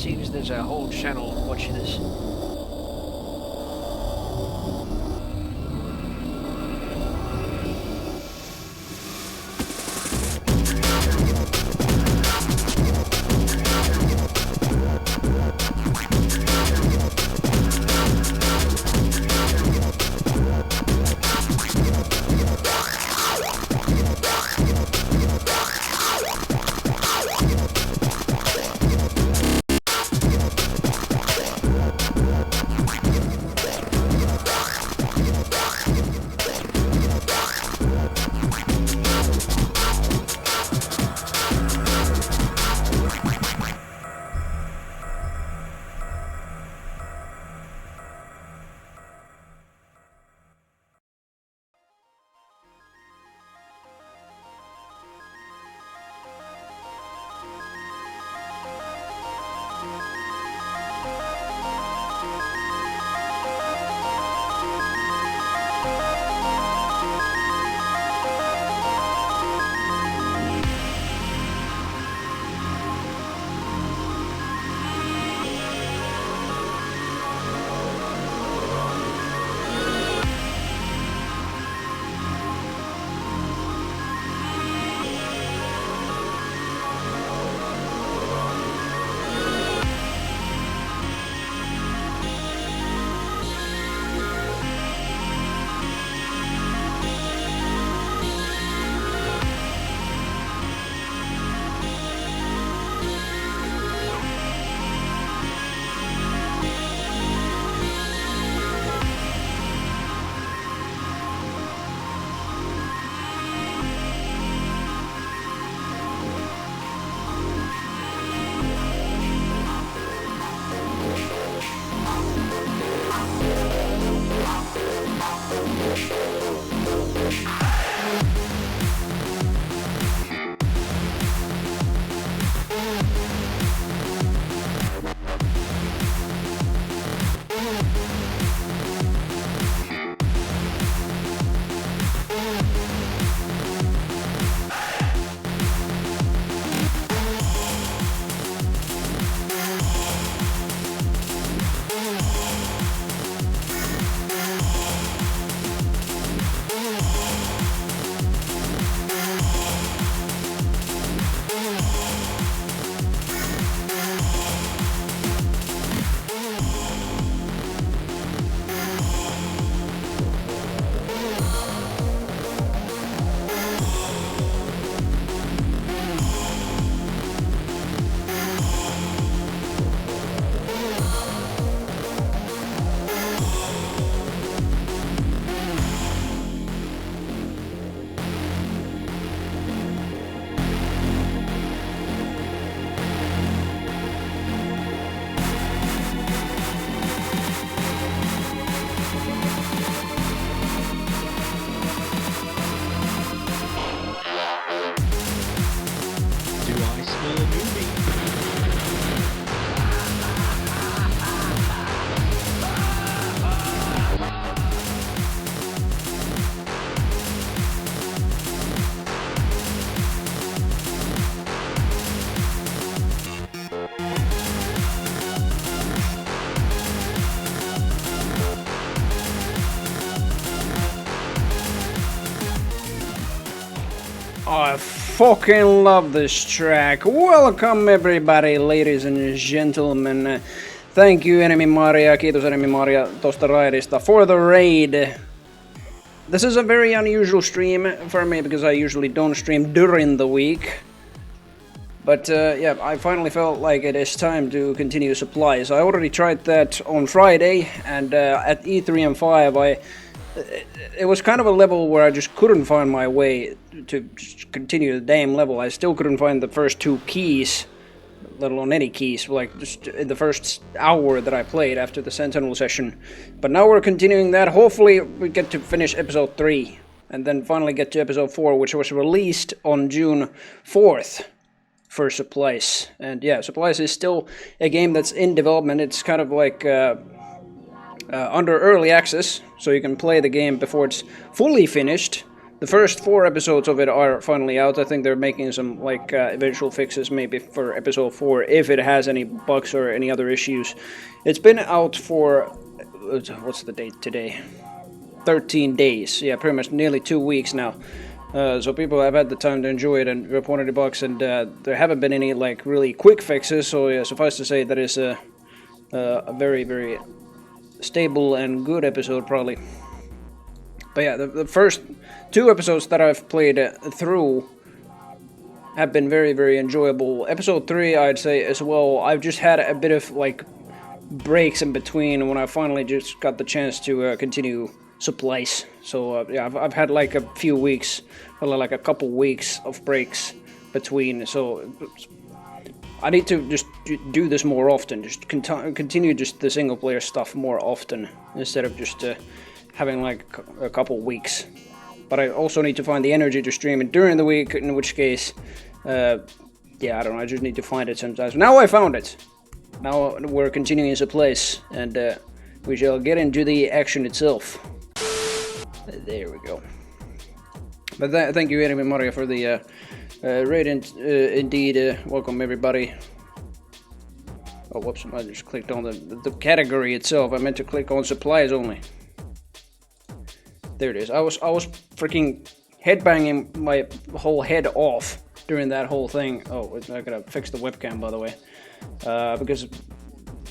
seems there's a whole channel watching this. I fucking love this track. Welcome everybody, ladies and gentlemen. Thank you Enemy Maria, kiitos Enemy Maria tosta raidista for the raid. This is a very unusual stream for me because I usually don't stream during the week. But yeah, I finally felt like it is time to continue Supplice. I already tried that on Friday, and at E3 and 5 it was kind of a level where I just couldn't find my way to continue the damn level. I still couldn't find the first two keys, let alone any keys, like just in the first hour that I played after the Sentinel session. But now we're continuing that. Hopefully we get to finish episode 3, and then finally get to episode 4, which was released on June 4th. For Supplice. And yeah, Supplice is still a game that's in development. It's kind of like under early access, so you can play the game before it's fully finished. The first 4 episodes of it are finally out. I think they're making some like eventual fixes maybe for episode 4 if it has any bugs or any other issues. It's been out for what's the date today? 13 days. Yeah, pretty much nearly 2 weeks now. So people have had the time to enjoy it and report any bugs, and there haven't been any like really quick fixes. So yeah, suffice to say that is a very, very stable and good episode probably. But yeah, the first 2 episodes that I've played through have been very, very enjoyable. Episode 3, I'd say as well. I've just had a bit of like breaks in between when I finally just got the chance to continue Supplice. So yeah, I've had like a few weeks, well, like a couple weeks of breaks between. So I need to just do this more often. Just continue just the single player stuff more often instead of just having like a couple weeks. But I also need to find the energy to stream it during the week, in which case, yeah, I don't know, I just need to find it sometimes. Now I found it! Now we're continuing Supplice, and we shall get into the action itself. There we go. But thank you, Enemy Mario, for the raid, indeed. Welcome, everybody. Oh, whoops, I just clicked on the category itself. I meant to click on Supplies only. There it is. I was freaking headbanging my whole head off during that whole thing. Oh, I gotta fix the webcam, by the way, because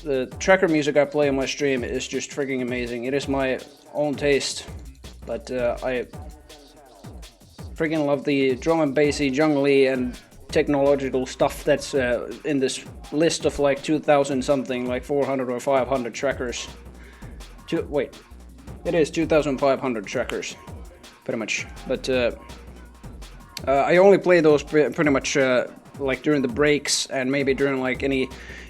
the tracker music I play on my stream is just freaking amazing. It is my own taste, but I freaking love the drum and bassy, jungly, and technological stuff that's in this list of like 2,000 something, like 400 or 500 trackers. Wait. It is 2,500 trackers, pretty much. But I only play those pretty much like during the breaks and maybe during like any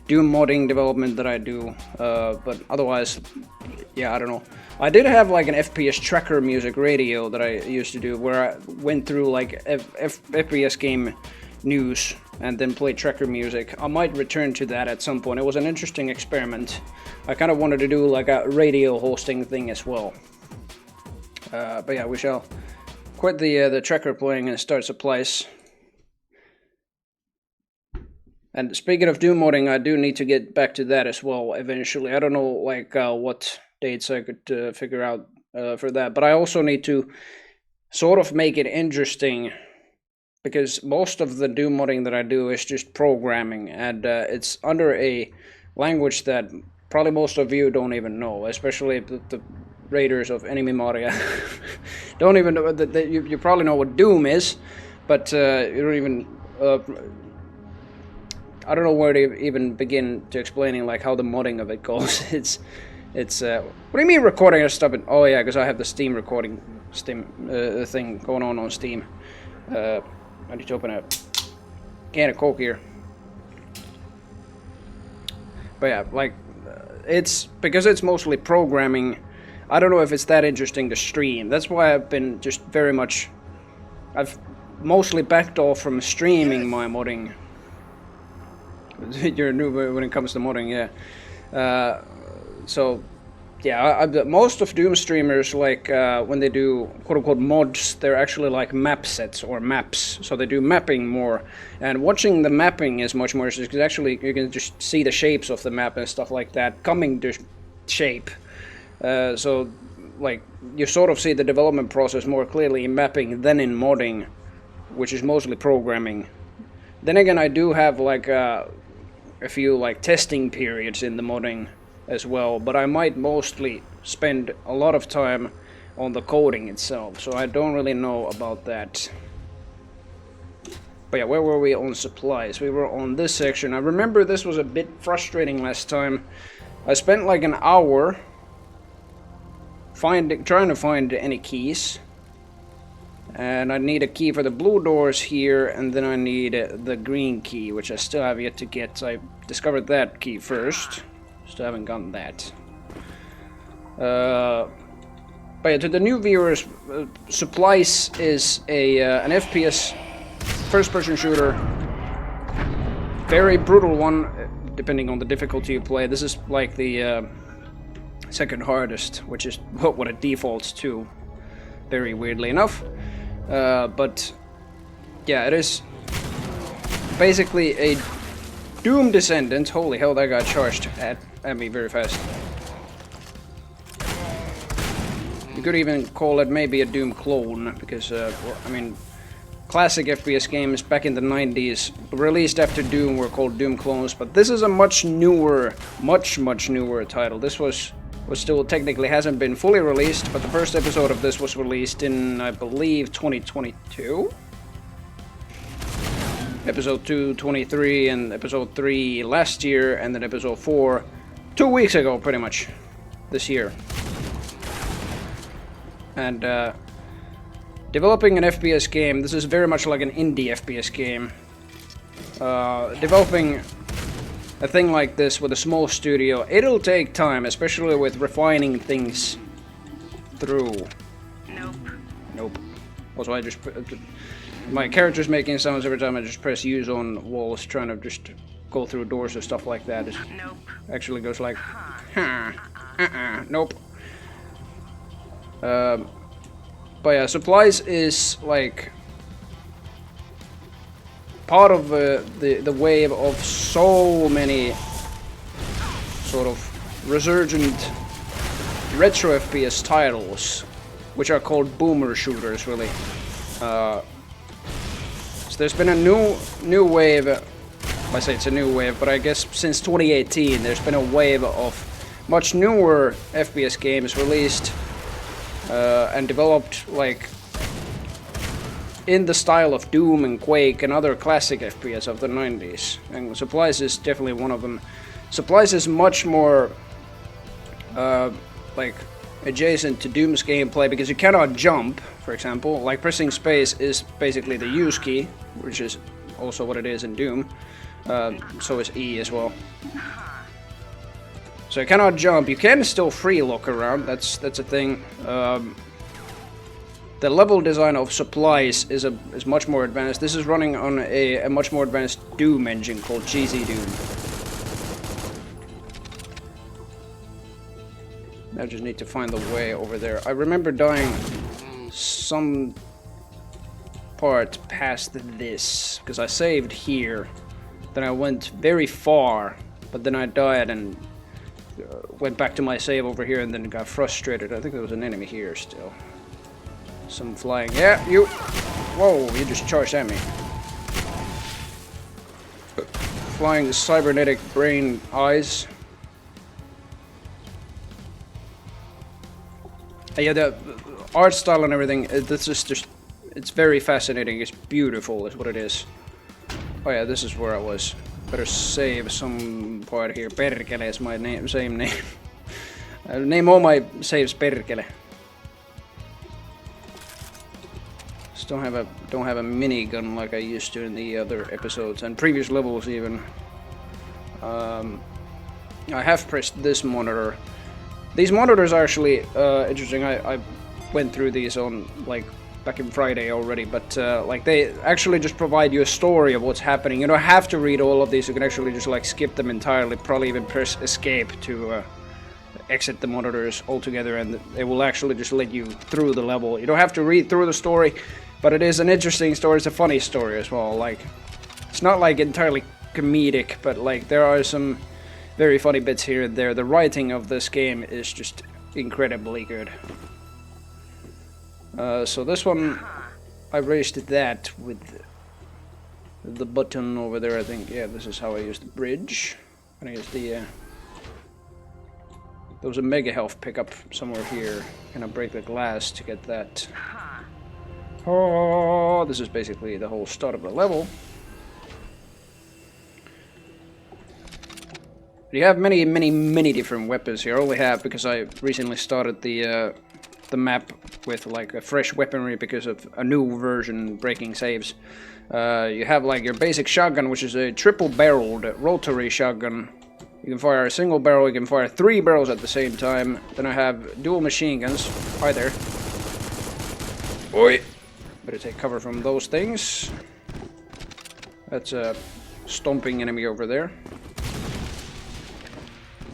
Doom modding development that I do. But otherwise, yeah, I don't know. I did have like an FPS tracker music radio that I used to do, where I went through like FPS game news and then played tracker music. I might return to that at some point. It was an interesting experiment. I kind of wanted to do like a radio hosting thing as well. But yeah, we shall quit the tracker playing and start Supplice. And speaking of Doom modding, I do need to get back to that as well eventually. I don't know like what dates I could figure out for that, but I also need to sort of make it interesting, because most of the Doom modding that I do is just programming, and it's under a language that probably most of you don't even know, especially the raiders of Enemy Mario. Don't even know that you probably know what Doom is, but you don't even. I don't know where to even begin to explaining like how the modding of it goes. It's. What do you mean recording or stuff? Oh yeah, because I have the Steam recording thing going on Steam. I need to open a can of Coke here. But yeah, like, it's because it's mostly programming. I don't know if it's that interesting to stream. That's why I've been just very much. I've mostly backed off from streaming my modding. You're new when it comes to modding, yeah. So. Yeah, most of Doom streamers, like, when they do quote-unquote mods, they're actually like map sets or maps, so they do mapping more, and watching the mapping is much more, because actually you can just see the shapes of the map and stuff like that coming to shape, so, like, you sort of see the development process more clearly in mapping than in modding, which is mostly programming. Then again, I do have, like, a few, like, testing periods in the modding as well, but I might mostly spend a lot of time on the coding itself, so I don't really know about that. But yeah, where were we on Supplies? We were on this section. I remember this was a bit frustrating last time. I spent like an hour trying to find any keys, and I need a key for the blue doors here, and then I need the green key, which I still have yet to get. So I discovered that key first. Still haven't gotten that. But yeah, to the new viewers, Supplice is an FPS first-person shooter. Very brutal one, depending on the difficulty you play. This is like the second hardest, which is what it defaults to, very weirdly enough. But yeah, it is basically a Doom descendant. Holy hell, that guy charged at me very fast. You could even call it maybe a Doom clone, because, well, I mean, classic FPS games back in the 90s released after Doom were called Doom clones, but this is a much newer, much newer title. This was still technically hasn't been fully released, but the first episode of this was released in, I believe, 2022? Episode 2, 23, and episode 3 last year, and then episode 4 2 weeks ago, pretty much, this year. And developing an FPS game, this is very much like an indie FPS game. Developing a thing like this with a small studio, it'll take time, especially with refining things through. Nope. Also, I just... my character's making sounds every time I just press use on walls, trying to just go through doors or stuff like that. It actually goes like... nope. But yeah, Supplice is like part of the wave of so many sort of resurgent retro FPS titles, which are called boomer shooters, really. So there's been a new wave. I say it's a new wave, but I guess since 2018 there's been a wave of much newer FPS games released and developed like in the style of Doom and Quake and other classic FPS of the 90s. And Supplice is definitely one of them. Supplice is much more like adjacent to Doom's gameplay because you cannot jump, for example. Like pressing space is basically the use key, which is also what it is in Doom. So is E as well. So you cannot jump. You can still free look around. That's a thing. The level design of Supplice is much more advanced. This is running on a much more advanced Doom engine called GZ Doom. I just need to find the way over there. I remember dying some part past this because I saved here. Then I went very far, but then I died and went back to my save over here and then got frustrated. I think there was an enemy here still. Some flying. Yeah, you. Whoa, you just charged at me. Flying cybernetic brain eyes. Yeah, the art style and everything, this is just, it's very fascinating. It's beautiful is what it is. Oh yeah, this is where I was. Better save some part here. Perkele is my name, same name. I name all my saves Perkele. Just don't have a minigun like I used to in the other episodes and previous levels even. I have pressed this monitor. These monitors are actually interesting. I went through these on like back in Friday already, but like they actually just provide you a story of what's happening. You don't have to read all of these. You can actually just like skip them entirely. Probably even press escape to exit the monitors altogether, and it will actually just let you through the level. You don't have to read through the story, but it is an interesting story. It's a funny story as well. Like it's not like entirely comedic, but like there are some very funny bits here and there. The writing of this game is just incredibly good. So this one, I raised that with the button over there, I think. Yeah, this is how I use the bridge. And I use the... there was a mega health pickup somewhere here. And I break the glass to get that. Oh, this is basically the whole start of the level. You have many different weapons here. I only have because I recently started the map with like a fresh weaponry because of a new version breaking saves. You have like your basic shotgun, which is a triple-barreled rotary shotgun. You can fire a single barrel, you can fire 3 barrels at the same time. Then I have dual machine guns. Hi there. Oi! Better take cover from those things. That's a stomping enemy over there.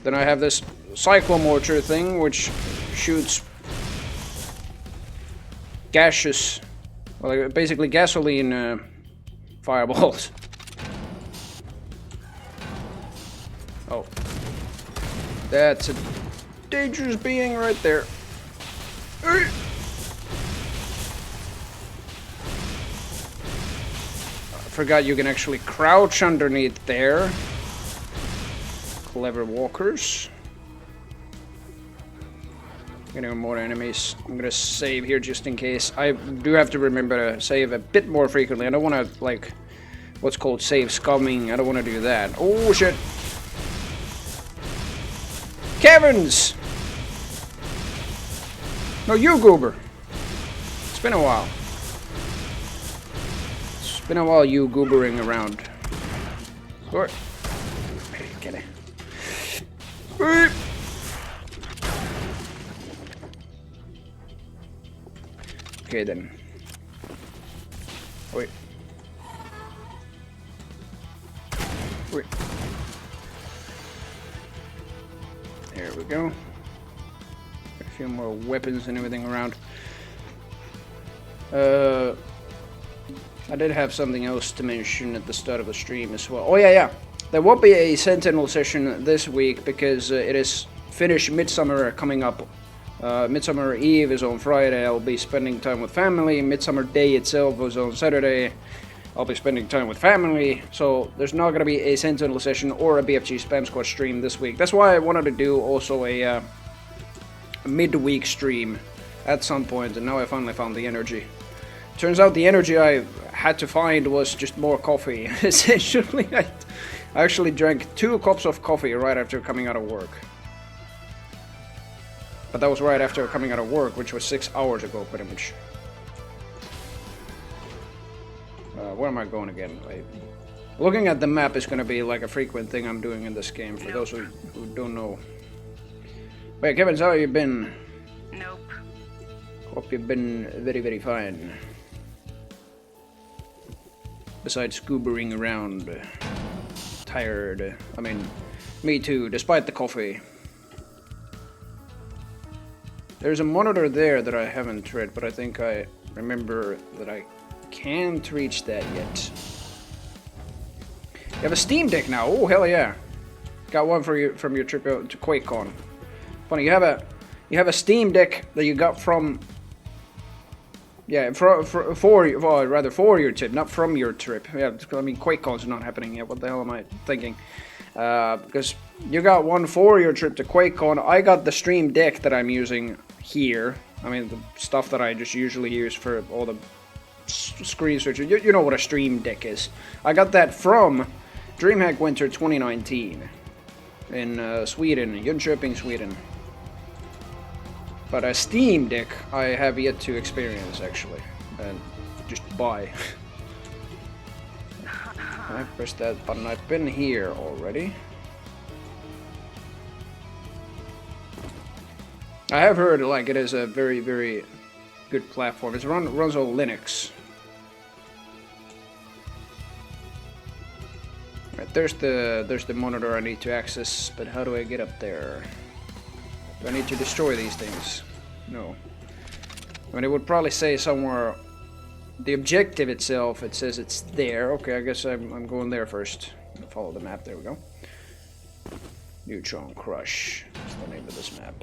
Then I have this cyclomortar thing, which shoots gaseous Well, like, basically gasoline fireballs. Oh. That's a dangerous being right there. I forgot you can actually crouch underneath there. Clever walkers. Getting more enemies. I'm gonna save here just in case. I do have to remember to save a bit more frequently. I don't want to, like, what's called save scumming. I don't want to do that. Oh, shit. Kevin's! No, you, Goober. It's been a while. It's been a while you goobering around. Or... Get it. Okay, then. Wait. Wait. There we go. A few more weapons and everything around. I did have something else to mention at the start of the stream as well. Oh yeah. There will be a Sentinel session this week because it is Finnish Midsummer coming up. Midsummer Eve is on Friday. I'll be spending time with family. Midsummer Day itself was on Saturday. I'll be spending time with family. So there's not going to be a Sentinel session or a BFG Spam Squad stream this week. That's why I wanted to do also a midweek stream at some point, and now I finally found the energy. Turns out the energy I had to find was just more coffee. Essentially, I actually drank 2 cups of coffee right after coming out of work. But that was right after coming out of work, which was 6 hours ago, pretty much. Where am I going again? Looking at the map is going to be like a frequent thing I'm doing in this game, for those who don't know. Wait, Kevin, how have you been? Nope. Hope you've been very, very fine. Besides scoobering around. Tired. I mean, me too, despite the coffee. There's a monitor there that I haven't read, but I think I remember that I can't reach that yet. You have a Steam Deck now. Oh, hell yeah. Got one for you from your trip out to QuakeCon. Funny, you have a Steam Deck that you got from... Yeah, for your trip, not from your trip. Yeah, I mean, QuakeCon's not happening yet. What the hell am I thinking? Because you got one for your trip to QuakeCon. I got the Stream Deck that I'm using here. I mean, the stuff that I just usually use for all the screen switches. You know what a Stream Deck is. I got that from DreamHack Winter 2019 in Sweden, Jönköping, Sweden. But a Steam Deck I have yet to experience, actually, and just buy. I pressed that button. I've been here already. I have heard like it is a very, very good platform. It runs on Linux. Right, there's the monitor I need to access, but how do I get up there? Do I need to destroy these things? No. I mean, it would probably say somewhere the objective itself, it says it's there. Okay, I guess I'm going there first. Follow the map, there we go. Neutron Crush is the name of this map.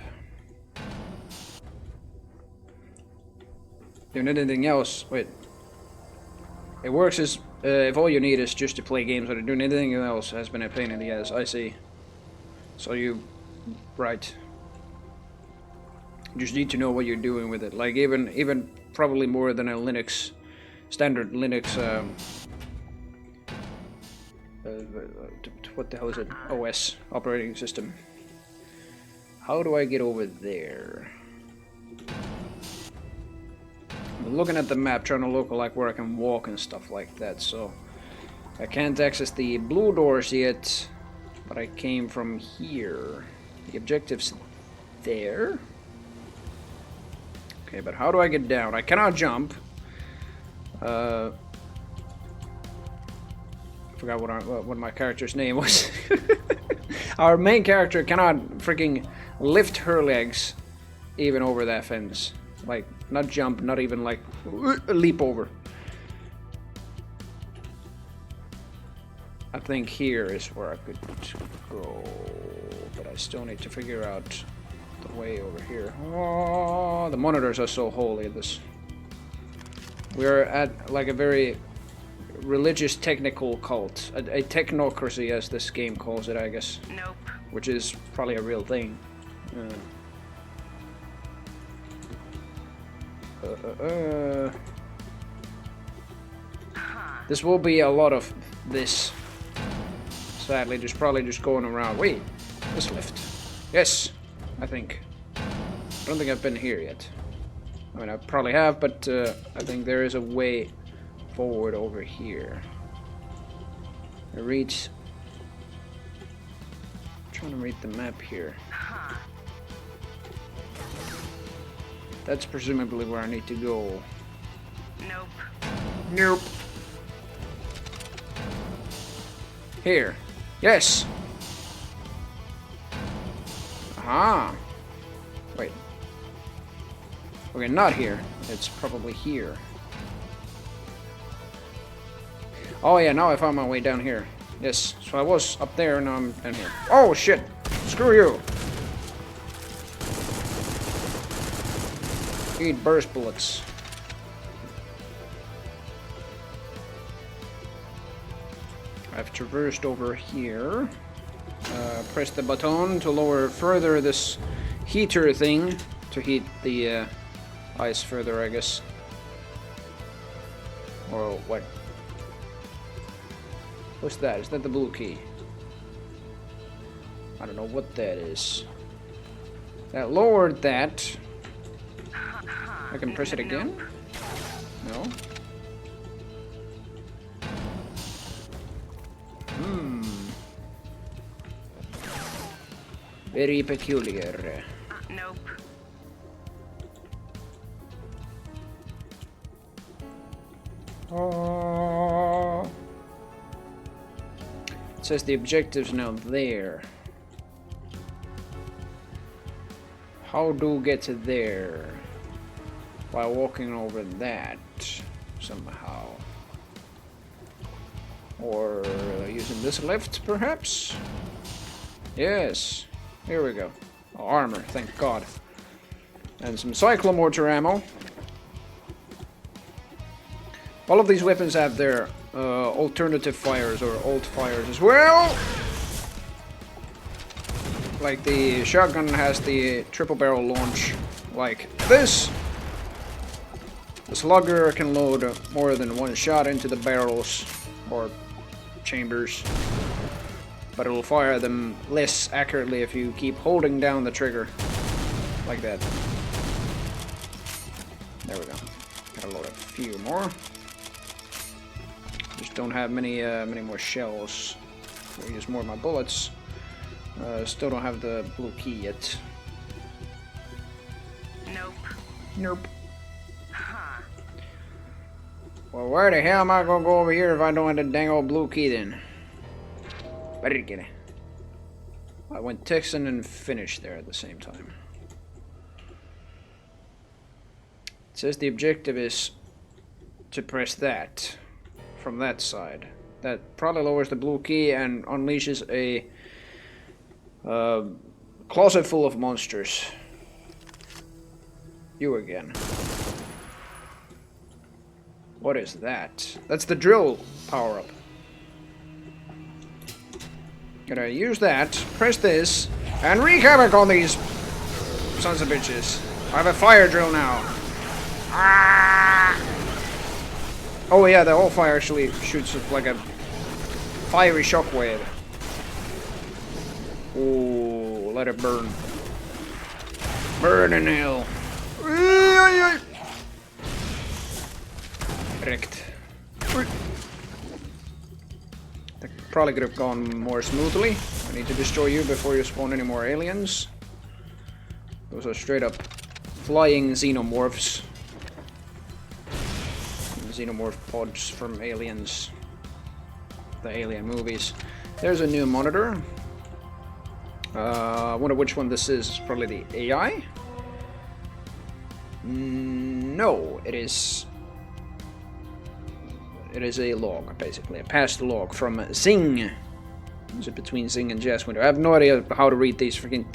Doing anything else? Wait. It works as if all you need is just to play games without doing anything else has been a pain in the ass. I see. So you... Right. You just need to know what you're doing with it. Like even probably more than a Linux... Standard Linux... what the hell is it? OS. Operating system. How do I get over there? I'm looking at the map, trying to look like where I can walk and stuff like that, so... I can't access the blue doors yet, but I came from here. The objective's there. Okay, but how do I get down? I cannot jump. I forgot what my character's name was. Our main character cannot freaking lift her legs even over that fence. Like, Not jump, not even like leap over. I think here is where I could go, but I still need to figure out the way over here. Oh, the monitors are so holy. This we're at like a very religious technical cult, a technocracy as this game calls it, I guess. Nope. Which is probably a real thing. This will be a lot of this. Sadly, just probably just going around. Wait, this lift. Yes, I think. I don't think I've been here yet. I mean, I probably have, but I think there is a way forward over here. I reach. I'm trying to read the map here. That's presumably where I need to go. Nope. Nope. Here. Yes. Aha. Wait. Okay, not here. It's probably here. Oh yeah, now I found my way down here. Yes, so I was up there, now I'm down here. Oh shit! Screw you! Eat burst bullets. I've traversed over here. Press the button to lower further this heater thing to heat the ice further, I guess. Or what? What's that? Is that the blue key? I don't know what that is. That lowered that. I can press it again? No? Very peculiar. Nope. It says the objective's now there. How do get to there? By walking over that somehow. Or using this lift, perhaps? Yes. Here we go. Oh, armor, thank God. And some cyclomortar ammo. All of these weapons have their alternative fires or alt fires as well. Like the shotgun has the triple barrel launch like this. The slugger can load more than one shot into the barrels or chambers, but it will fire them less accurately if you keep holding down the trigger like that. There we go. Gotta load a few more. Just don't have many more shells. I'll use more of my bullets. Still don't have the blue key yet. Nope. Nope. Well, where the hell am I gonna go over here if I don't have the dang old blue key then? Better get it. I went Texan and finished there at the same time. It says the objective is to press that from that side. That probably lowers the blue key and unleashes a closet full of monsters. You again. What is that? That's the drill power-up. Gonna use that, press this, and wreak havoc on these sons of bitches. I have a fire drill now. Ah! Oh yeah, the whole fire actually shoots like a fiery shockwave. Ooh, let it burn. Burn in hell. Wrecked. That probably could have gone more smoothly. I need to destroy you before you spawn any more aliens. Those are straight up flying xenomorphs. Xenomorph pods from Aliens. The Alien movies. There's a new monitor. I wonder which one this is. It's probably the AI. No, it is... It is a log, basically. A past log from Zing. Is it between Zing and Jazzwinter? I have no idea how to read these freaking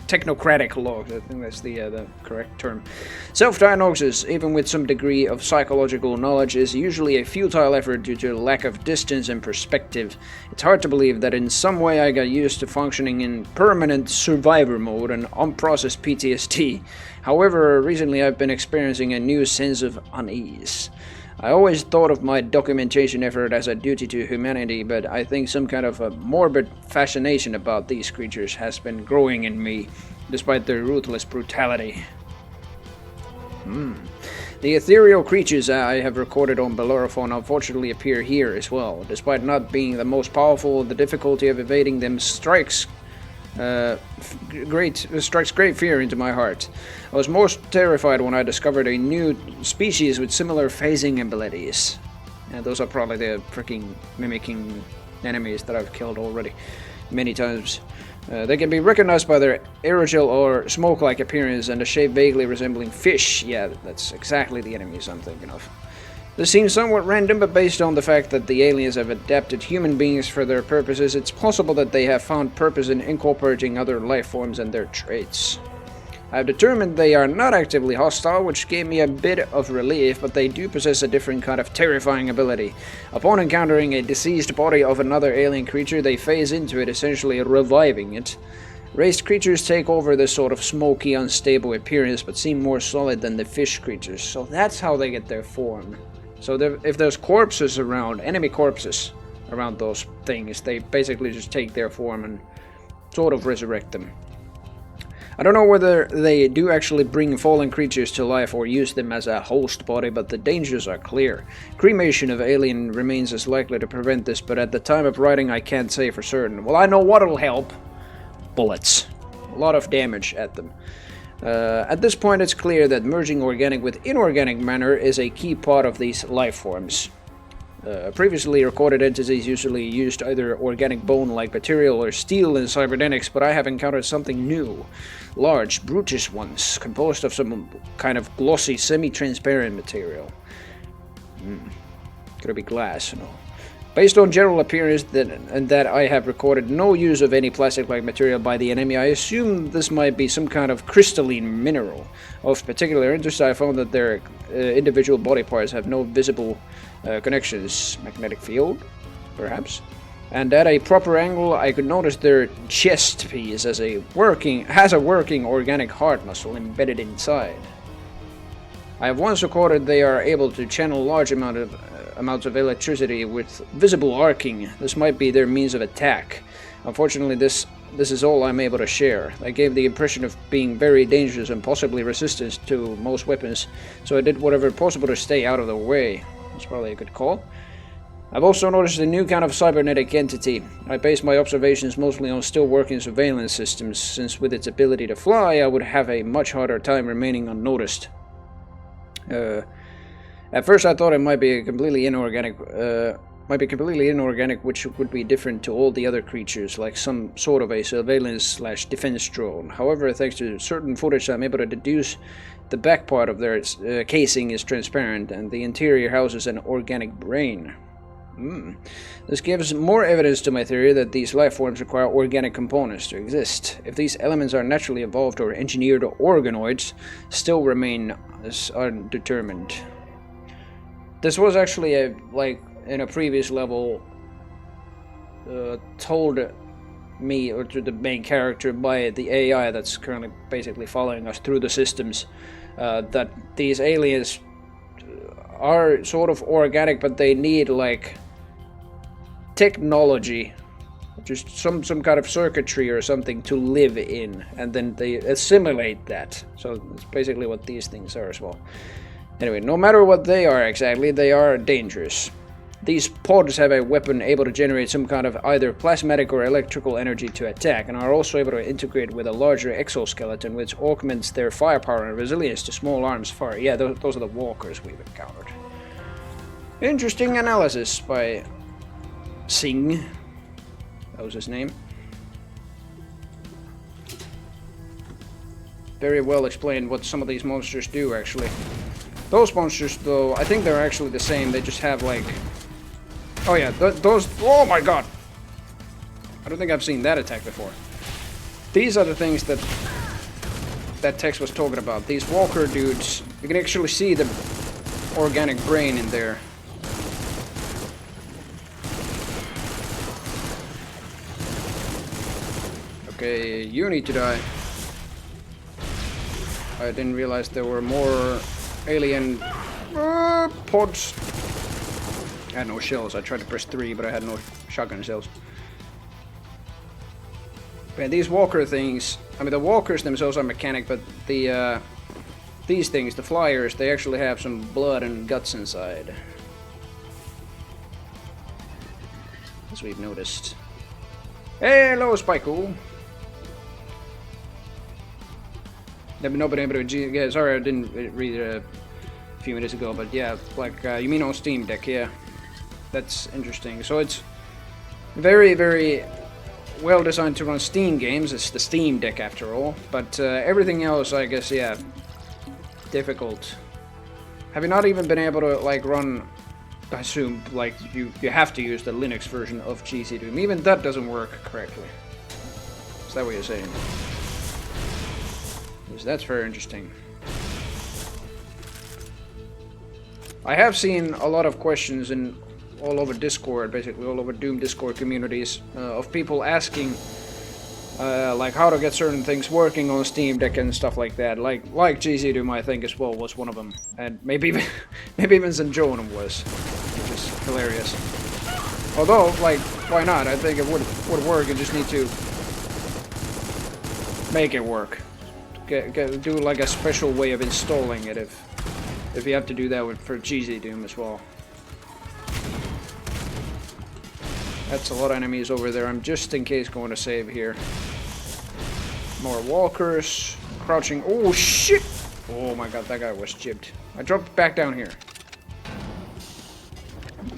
technocratic logs. I think that's the correct term. Self-diagnosis, even with some degree of psychological knowledge, is usually a futile effort due to a lack of distance and perspective. It's hard to believe that in some way I got used to functioning in permanent survivor mode and unprocessed PTSD. However, recently I've been experiencing a new sense of unease. I always thought of my documentation effort as a duty to humanity, but I think some kind of a morbid fascination about these creatures has been growing in me, despite their ruthless brutality. The ethereal creatures I have recorded on Bellerophon unfortunately appear here as well. Despite not being the most powerful, the difficulty of evading them strikes great fear into my heart. I was most terrified when I discovered a new species with similar phasing abilities. And those are probably the freaking mimicking enemies that I've killed already many times. They can be recognized by their aerogel or smoke-like appearance and a shape vaguely resembling fish. Yeah, that's exactly the enemies I'm thinking of. This seems somewhat random, but based on the fact that the aliens have adapted human beings for their purposes, it's possible that they have found purpose in incorporating other life forms and their traits. I have determined they are not actively hostile, which gave me a bit of relief, but they do possess a different kind of terrifying ability. Upon encountering a deceased body of another alien creature, they phase into it, essentially reviving it. Raised creatures take over this sort of smoky, unstable appearance, but seem more solid than the fish creatures, so that's how they get their form. So if there's corpses around, enemy corpses around those things, they basically just take their form and sort of resurrect them. I don't know whether they do actually bring fallen creatures to life or use them as a host body, but the dangers are clear. Cremation of alien remains is likely to prevent this, but at the time of writing I can't say for certain. Well, I know what'll help. Bullets. A lot of damage at them. At this point it's clear that merging organic with inorganic matter is a key part of these life forms. Previously recorded entities usually used either organic bone-like material or steel in cybernetics, but I have encountered something new. Large, brutish ones, composed of some kind of glossy, semi-transparent material. Could it be glass? No. Based on general appearance that I have recorded no use of any plastic-like material by the enemy, I assume this might be some kind of crystalline mineral. Of particular interest, I found that their individual body parts have no visible connections. Magnetic field, perhaps? And at a proper angle, I could notice their chest piece has a working organic heart muscle embedded inside. I have once recorded they are able to channel large amounts of electricity with visible arcing. This might be their means of attack. Unfortunately, this is all I'm able to share. I gave the impression of being very dangerous and possibly resistant to most weapons, so I did whatever possible to stay out of the way. That's probably a good call. I've also noticed a new kind of cybernetic entity. I base my observations mostly on still working surveillance systems, since with its ability to fly, I would have a much harder time remaining unnoticed. At first I thought it might be completely inorganic, which would be different to all the other creatures, like some sort of a surveillance/defense drone. However, thanks to certain footage, I'm able to deduce the back part of their casing is transparent, and the interior houses an organic brain. This gives more evidence to my theory that these life forms require organic components to exist. If these elements are naturally evolved or engineered organoids, still remain undetermined. This was actually in a previous level told me, or to the main character, by the AI that's currently basically following us through the systems, that these aliens are sort of organic, but they need technology, just some kind of circuitry or something to live in, and then they assimilate that. So that's basically what these things are as well. Anyway, no matter what they are exactly, they are dangerous. These pods have a weapon able to generate some kind of either plasmatic or electrical energy to attack, and are also able to integrate with a larger exoskeleton, which augments their firepower and resilience to small arms fire. Yeah, those are the walkers we've encountered. Interesting analysis by Singh. That was his name. very well explained what some of these monsters do, actually. Those monsters, though, I think they're actually the same. They just have, like... Oh, yeah, those... Oh, my God! I don't think I've seen that attack before. These are the things that text was talking about. These walker dudes. You can actually see the organic brain in there. Okay, you need to die. I didn't realize there were more alien pods. I had no shells. I tried to press 3, but I had no shotgun shells. Man, these walker things, I mean the walkers themselves are mechanic, but the these things, the flyers, they actually have some blood and guts inside. As we've noticed. Hello, Spikey. Never been able to... Yeah, sorry, I didn't read it a few minutes ago, but yeah, like, you mean on Steam Deck, yeah. That's interesting. So it's very, very well designed to run Steam games. It's the Steam Deck after all, but everything else, I guess, yeah, difficult. Have you not even been able to like run? I assume like you have to use the Linux version of GC Doom. Even that doesn't work correctly. Is that what you're saying? Yes, that's very interesting. I have seen a lot of questions in all over Discord, basically all over Doom Discord communities, of people asking like how to get certain things working on Steam Deck and stuff like that. Like GC Doom, I think as well was one of them, and maybe even St. Joan was, which is hilarious. Although, like, why not? I think it would work. You just need to make it work. Do like a special way of installing it if you have to do that for GZ Doom as well. That's a lot of enemies over there. I'm just in case going to save here. More walkers. Crouching. Oh shit! Oh my god, that guy was chipped. I dropped back down here.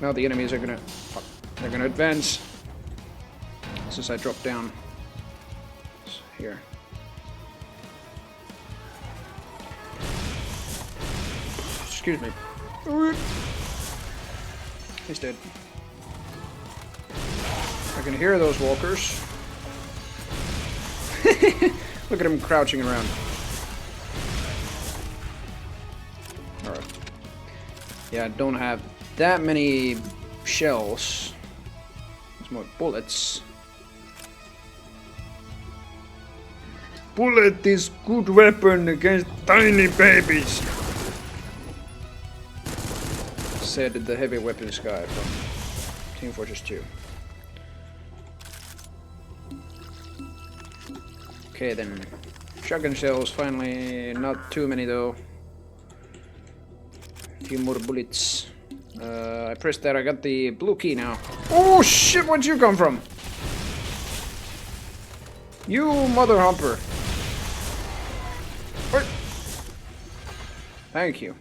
Now the enemies are gonna... Fuck. They're gonna advance. Since I dropped down. Here. Excuse me. He's dead. I can hear those walkers. Look at him crouching around. Alright. Yeah, I don't have that many shells. There's more bullets. Bullet is good weapon against tiny babies, said the heavy weapons guy from Team Fortress 2. Okay then, shotgun shells finally, not too many though. A few more bullets. I pressed that, I got the blue key now. Oh shit, where'd you come from? You mother humper. What? Thank you.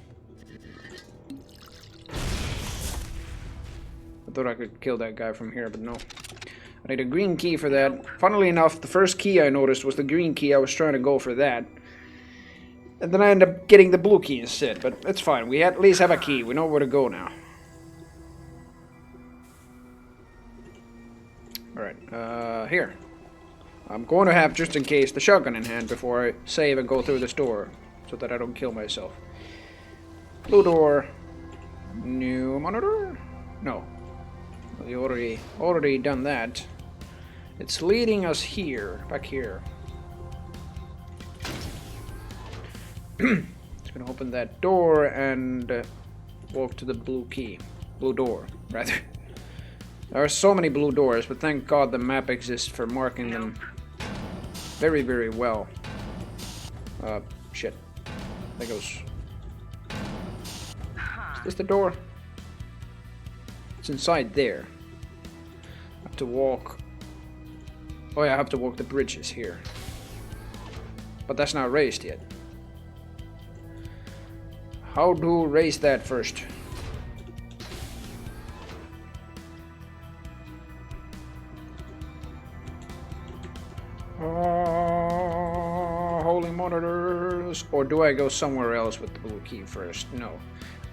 I thought I could kill that guy from here, but no. I need a green key for that. Funnily enough, the first key I noticed was the green key. I was trying to go for that. And then I ended up getting the blue key instead, but it's fine. We at least have a key. We know where to go now. Alright, here. I'm going to have, just in case, the shotgun in hand before I save and go through this door, so that I don't kill myself. Blue door. New monitor? No. We already done that. It's leading us here, back here. It's gonna open that door and walk to the blue key. Blue door, rather. There are so many blue doors, but thank God the map exists for marking them very, very well. Shit. There goes. Is this the door? It's inside there. I have to walk... Oh yeah, I have to walk the bridges here. But that's not raised yet. How do raise that first? holy monitors. Or do I go somewhere else with the blue key first? No.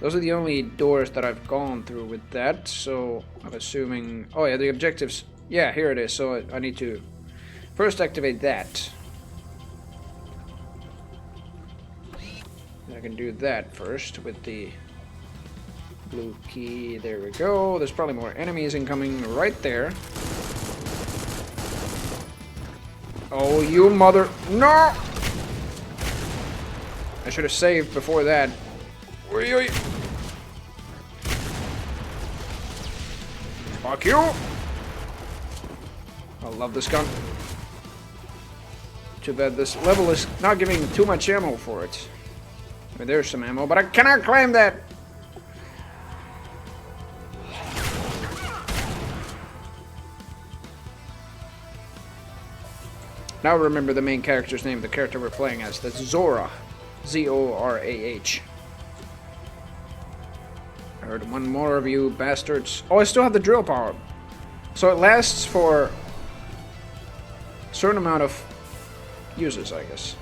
Those are the only doors that I've gone through with that, so I'm assuming... Oh yeah, the objectives... Yeah, here it is, so I need to first activate that. I can do that first with the blue key. There we go. There's probably more enemies incoming right there. Oh, you mother... No! I should have saved before that. Fuck you! I love this gun. Too bad this level is not giving too much ammo for it. I mean, there's some ammo, but I cannot claim that! Now remember the main character's name, the character we're playing as. That's Zora. Z-O-R-A-H. I heard one more of you bastards. Oh, I still have the drill power. So it lasts for a certain amount of uses, I guess.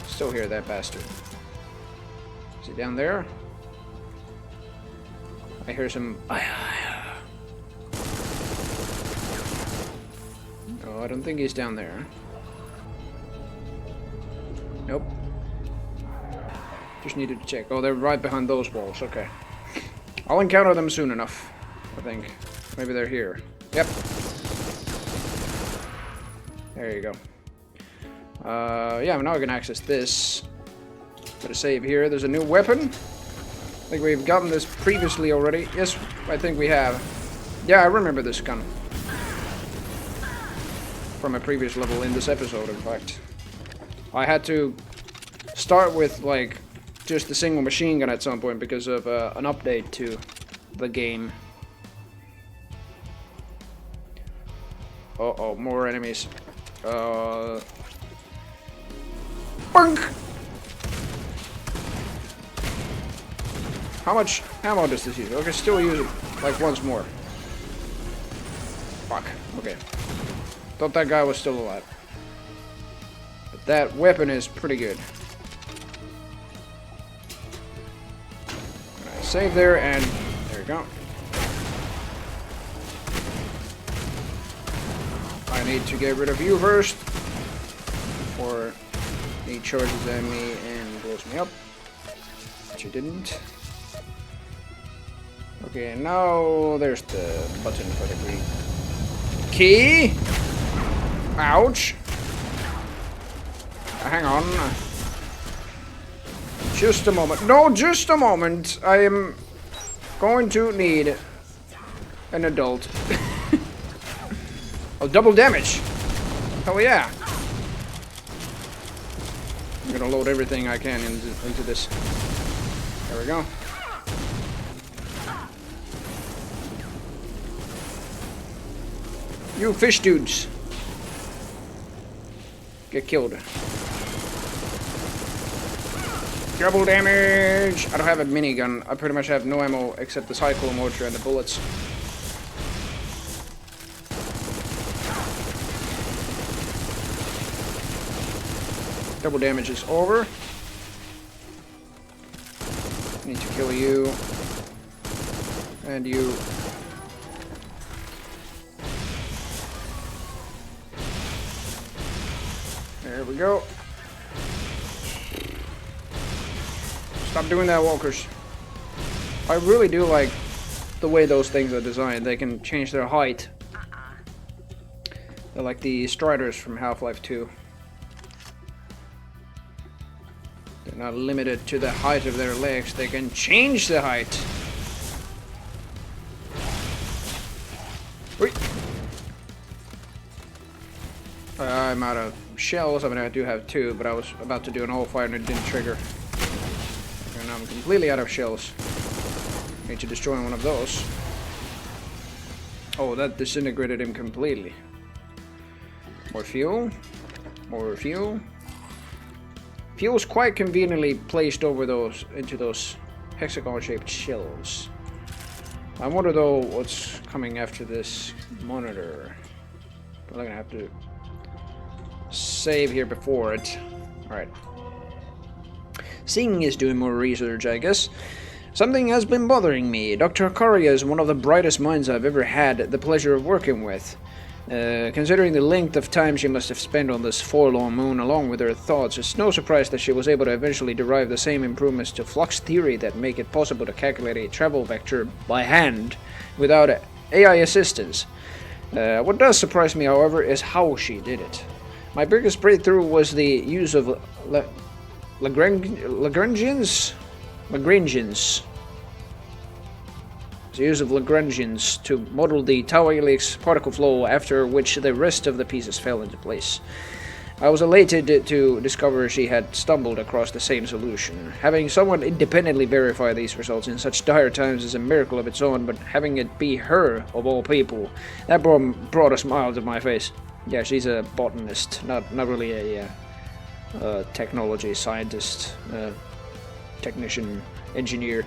Still hear that bastard. Is he down there? I hear some... Oh, I don't think he's down there. Nope. Just needed to check. Oh, they're right behind those walls. Okay. I'll encounter them soon enough, I think. Maybe they're here. Yep. There you go. Yeah, now I can access this. Put a save here. There's a new weapon. I think we've gotten this previously already. Yes, I think we have. Yeah, I remember this gun. From a previous level in this episode, in fact. I had to start with, like, just a single machine gun at some point because of an update to the game. Uh-oh, more enemies. Bunk! How much ammo does this use? Okay, still use it, like, once more. Fuck. Okay. Thought that guy was still alive. But that weapon is pretty good. Save there, and there we go. I need to get rid of you first, before he charges at me and blows me up, which he didn't. Okay, now there's the button for the green key. Ouch. Hang on. Just a moment. No, just a moment. I am going to need an adult. Oh, double damage. Hell yeah. I'm gonna load everything I can into this. There we go. You fish dudes. Get killed. Double damage! I don't have a minigun. I pretty much have no ammo except the cycle motor and the bullets. Double damage is over. Need to kill you. And you. There we go. Stop doing that, walkers. I really do like the way those things are designed. They can change their height. They're like the Striders from Half-Life 2. They're not limited to the height of their legs. They can change the height. Wait. I'm out of shells. I mean, I do have 2, but I was about to do an all-fire and it didn't trigger. And I'm completely out of shells. Need to destroy one of those. Oh, that disintegrated him completely. More fuel. More fuel. Fuel's quite conveniently placed over those, into those hexagon-shaped shells. I wonder though what's coming after this monitor. I'm gonna have to save here before it. Alright. Singh is doing more research, I guess. Something has been bothering me. Dr. Akaria is one of the brightest minds I've ever had the pleasure of working with. Considering the length of time she must have spent on this forlorn moon along with her thoughts, it's no surprise that she was able to eventually derive the same improvements to flux theory that make it possible to calculate a travel vector by hand without AI assistance. What does surprise me, however, is how she did it. My biggest breakthrough was the use of Lagrangians? The use of Lagrangians to model the tau helix particle flow, after which the rest of the pieces fell into place. I was elated to discover she had stumbled across the same solution. Having someone independently verify these results in such dire times is a miracle of its own, but having it be her, of all people, that brought a smile to my face. Yeah, she's a botanist, not really a technology scientist, technician, engineer.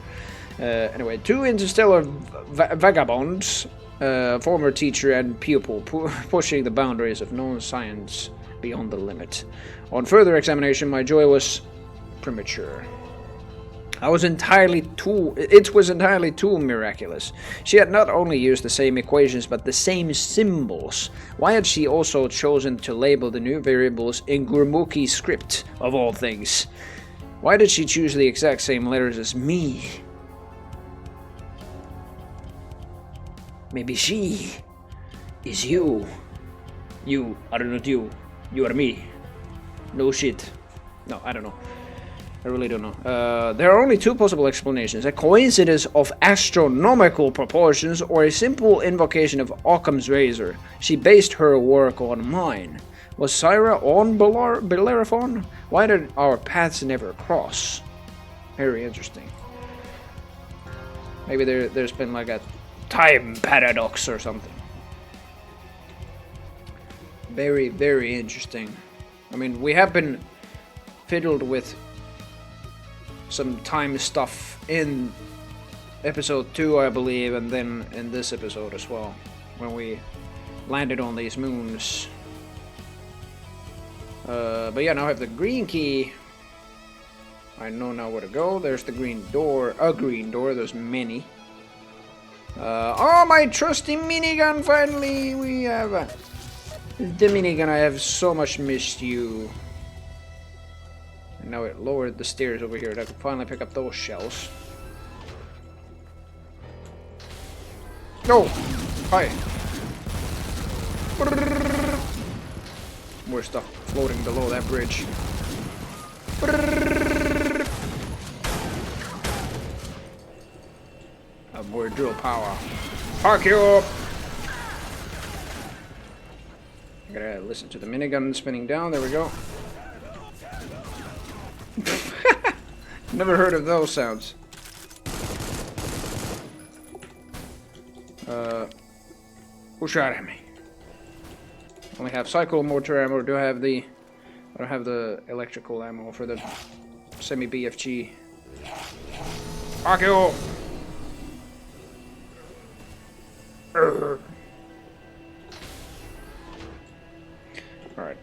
Anyway, two interstellar vagabonds, former teacher and pupil, pushing the boundaries of known science beyond the limit. On further examination, my joy was premature. It was entirely too miraculous. She had not only used the same equations, but the same symbols. Why had she also chosen to label the new variables in Gurmukhi script, of all things? Why did she choose the exact same letters as me? Maybe she is you. You are not you. You are me. No shit. No, I don't know. I really don't know. There are only two possible explanations. A coincidence of astronomical proportions, or a simple invocation of Occam's razor. She based her work on mine. Was Syra on Bellerophon? Why did our paths never cross? Very interesting. Maybe there's been like a time paradox or something. Very, very interesting. I mean, we have been fiddled with some time stuff in episode 2, I believe, and then in this episode as well, when we landed on these moons. But yeah, now I have the green key. I know now where to go. There's the green door. A green door. There's many. Oh, my trusty minigun! Finally, we have the minigun. I have so much missed you. And now it lowered the stairs over here. I can finally pick up those shells. No! Hi! More stuff floating below that bridge. More drill power. Park you up! I gotta listen to the minigun spinning down. There we go. Never heard of those sounds. Who shot at me? Only have cycle mortar ammo. Do I have the? I don't have the electrical ammo for the semi BFG. Fuck you! Alright,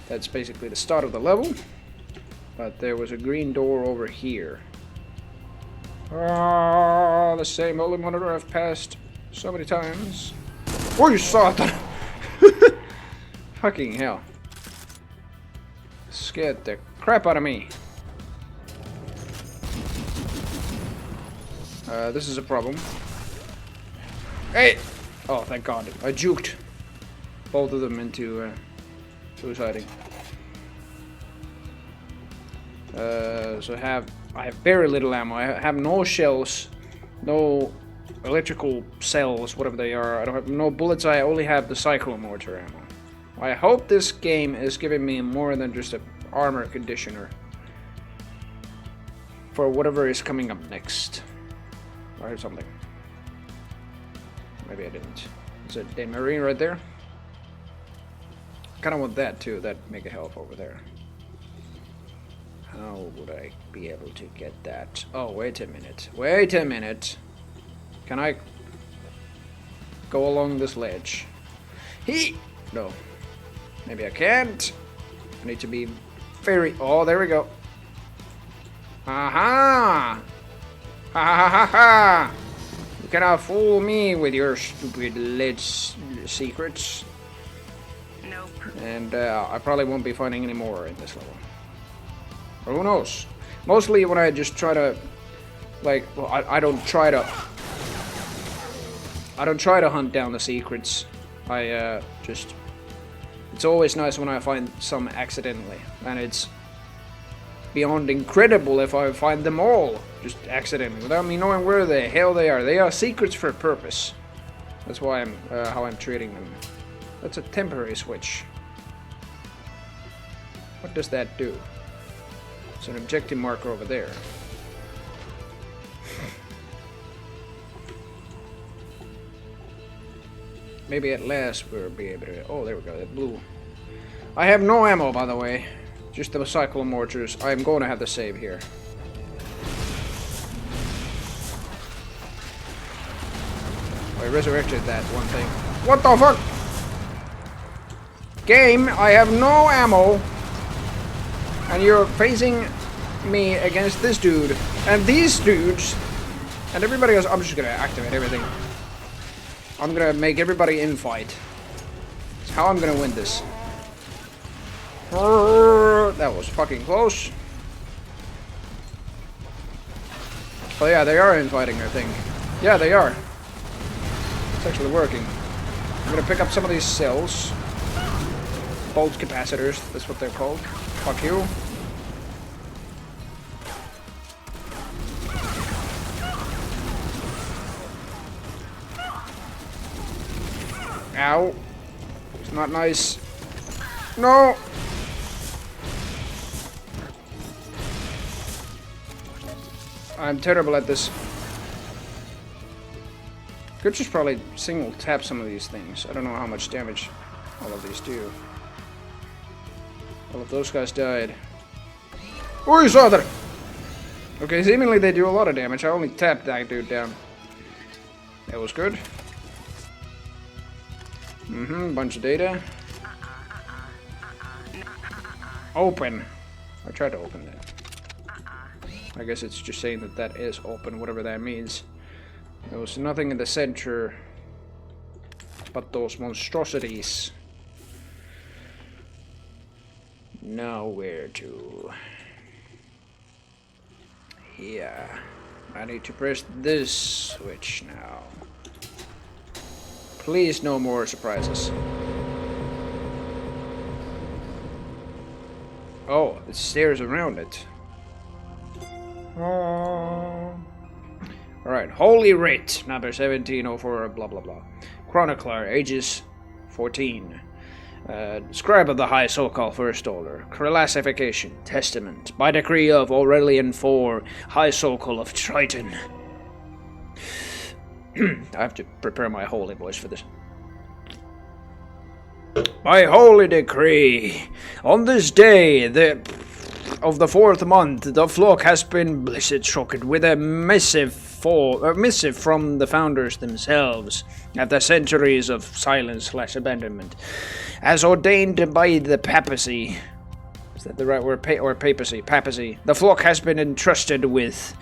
that's basically the start of the level, but there was a green door over here. Ah, the same holy monitor I've passed so many times. Oh, you saw that! Fucking hell. Scared the crap out of me. This is a problem. Hey! Oh, thank God. I juked both of them into suiciding. So I have very little ammo. I have no shells, no electrical cells, whatever they are. I don't have no bullets. I only have the cyclomortar ammo. I hope this game is giving me more than just an armor conditioner for whatever is coming up next. I heard something. Maybe I didn't. Is it a marine right there? Kind of want that too. That make a help over there. How would I be able to get that? Oh, wait a minute. Wait a minute. Can I go along this ledge? No. Maybe I can't. I need to be very... Oh, there we go. Aha! Ha ha ha ha! You cannot fool me with your stupid lead secrets. Nope. And I probably won't be finding any more in this level. Or who knows? Mostly when I just try to... Like, well, I don't try to hunt down the secrets. I just... It's always nice when I find some accidentally. And it's beyond incredible if I find them all just accidentally, without me knowing where the hell they are. They are secrets for a purpose. That's why I'm how I'm treating them. That's a temporary switch. What does that do? It's an objective marker over there. Maybe at last we'll be able to... Oh, there we go, that blue. I have no ammo, by the way. Just the cyclomortars. I'm going to have to save here. I resurrected that one thing. What the fuck? Game, I have no ammo. And you're facing me against this dude. And these dudes. And everybody else. I'm just going to activate everything. I'm gonna make everybody infight. That's how I'm gonna win this. That was fucking close. Oh yeah, they are infighting, I think. Yeah, they are. It's actually working. I'm gonna pick up some of these cells. Bolt capacitors, that's what they're called. Fuck you. Ow. It's not nice. No! I'm terrible at this. Could just probably single tap some of these things. I don't know how much damage all of these do. All of those guys died. Oh, you saw that! Okay, seemingly they do a lot of damage. I only tapped that dude down. That was good. Bunch of data. Open. I tried to open that. I guess it's just saying that that is open, whatever that means. There was nothing in the center but those monstrosities. Nowhere to. Yeah. I need to press this switch now. Please, no more surprises. Oh, it stairs around it. Oh. Alright, Holy Writ, number 1704, blah blah blah. Chronicler, ages 14. Scribe of the High Sokal First Order. Classification, Testament. By decree of Aurelian IV, High Sokal of Triton. I have to prepare my holy voice for this. By holy decree, on this day of the 4th month, the flock has been blessed shocked with a missive from the founders themselves, after centuries of silence/abandonment, as ordained by the papacy. Is that the right word? Or papacy? Papacy. The flock has been entrusted with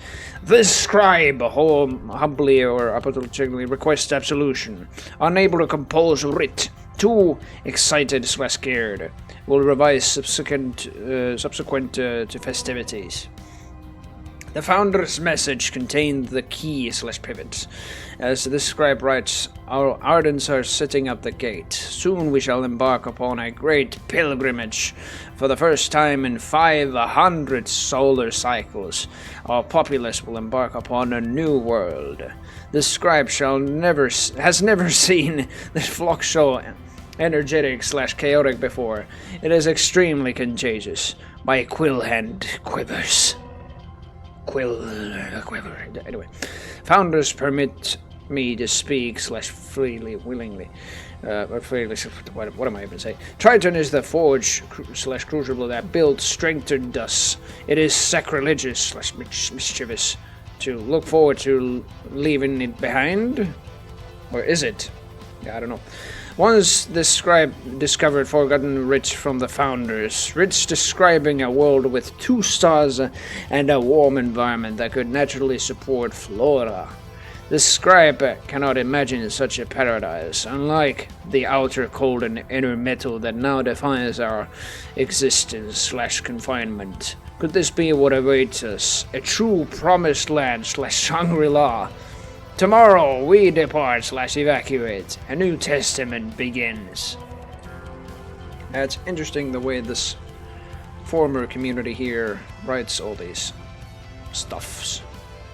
this scribe humbly or apologetically requests absolution. Unable to compose writ, too excited/scared, will revise subsequent to festivities. The founder's message contained the key/pivot. As the scribe writes, our ardents are setting up the gate. Soon we shall embark upon a great pilgrimage. For the first time in 500 solar cycles, our populace will embark upon a new world. The scribe has never seen the flock so energetic/chaotic before. It is extremely contagious. My quill hand quivers. Anyway, founders permit me to speak/freely, willingly. What am I even saying? Triton is the forge/crucible that built, strengthened us. It is sacrilegious/mischievous to look forward to leaving it behind, or is it? Yeah, I don't know. Once the scribe discovered forgotten writs from the founders, writs describing a world with 2 stars and a warm environment that could naturally support flora. The scribe cannot imagine such a paradise, unlike the outer cold and inner metal that now defines our existence/confinement. Could this be what awaits us? A true promised land/Shangri-La? Tomorrow we depart/evacuate. A new testament begins. It's interesting the way this former community here writes all these stuffs.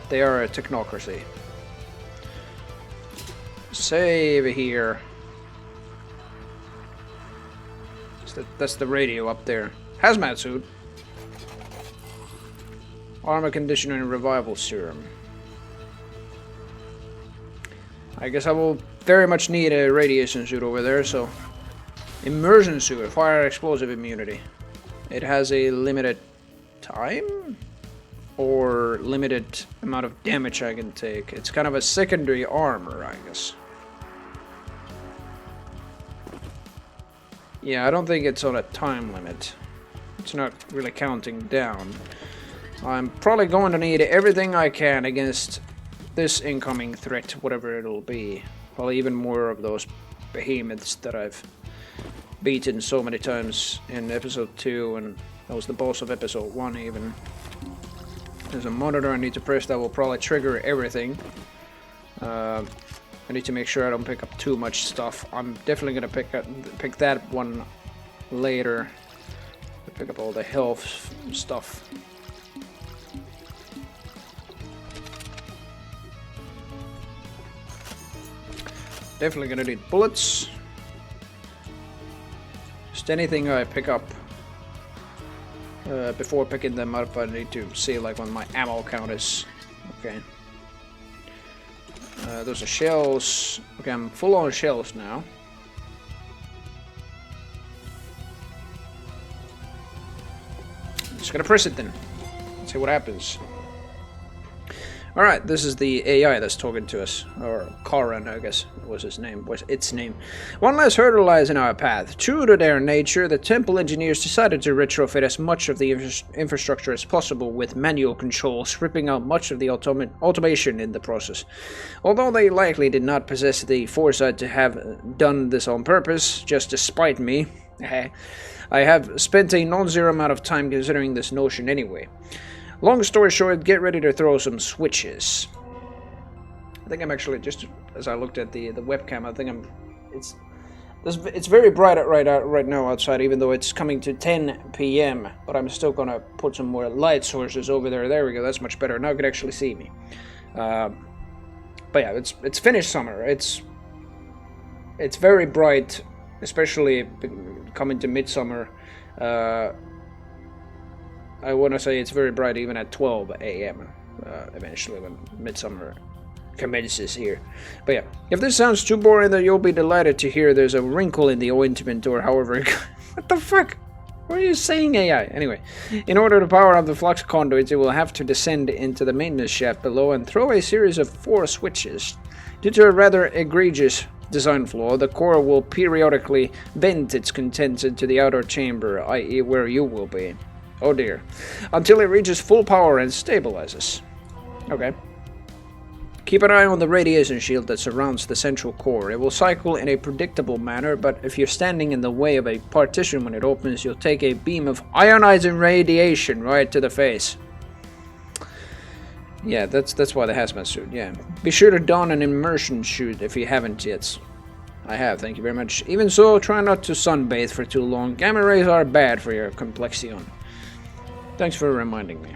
They are a technocracy. Save here. That's the radio up there. Hazmat suit. Armor conditioner and revival serum. I guess I will very much need a radiation suit over there, so... Immersion suit, fire explosive immunity. It has a limited time? Or limited amount of damage I can take. It's kind of a secondary armor, I guess. Yeah, I don't think it's on a time limit. It's not really counting down. I'm probably going to need everything I can against this incoming threat, whatever it'll be. Probably even more of those behemoths that I've beaten so many times in episode 2, and that was the boss of episode 1 even. There's a monitor I need to press that will probably trigger everything. I need to make sure I don't pick up too much stuff. I'm definitely gonna pick that one later. Pick up all the health stuff. Definitely gonna need bullets. Just anything I pick up before picking them up, I need to see like what my ammo count is. Okay. Those are shells. Okay, I'm full on shells now. Just gonna press it then. Let's see what happens. Alright, this is the AI that's talking to us. Or Karan, I guess was his name. Was its name. One less hurdle lies in our path. True to their nature, the temple engineers decided to retrofit as much of the infrastructure as possible with manual controls, ripping out much of the automation in the process. Although they likely did not possess the foresight to have done this on purpose, just to spite me, I have spent a non-zero amount of time considering this notion anyway. Long story short, get ready to throw some switches. I think I'm actually, just as I looked at the webcam, I think it's very bright right now outside, even though it's coming to 10 p.m. But I'm still gonna put some more light sources over there. There we go. That's much better. Now you can actually see me. But yeah, it's finished summer. It's very bright, especially coming to midsummer. I want to say it's very bright even at 12 a.m. Eventually when midsummer commences here. But yeah, if this sounds too boring, then you'll be delighted to hear there's a wrinkle in the ointment, or however... What the fuck? What are you saying, AI? Anyway, in order to power up the flux conduits, it will have to descend into the maintenance shaft below and throw a series of 4 switches. Due to a rather egregious design flaw, the core will periodically vent its contents into the outer chamber, i.e. where you will be. Oh dear. Until it reaches full power and stabilizes. Okay. Keep an eye on the radiation shield that surrounds the central core. It will cycle in a predictable manner, but if you're standing in the way of a partition when it opens, you'll take a beam of ionizing radiation right to the face. Yeah, that's why the hazmat suit, yeah. Be sure to don an immersion suit if you haven't yet. I have, thank you very much. Even so, try not to sunbathe for too long. Gamma rays are bad for your complexion. Thanks for reminding me.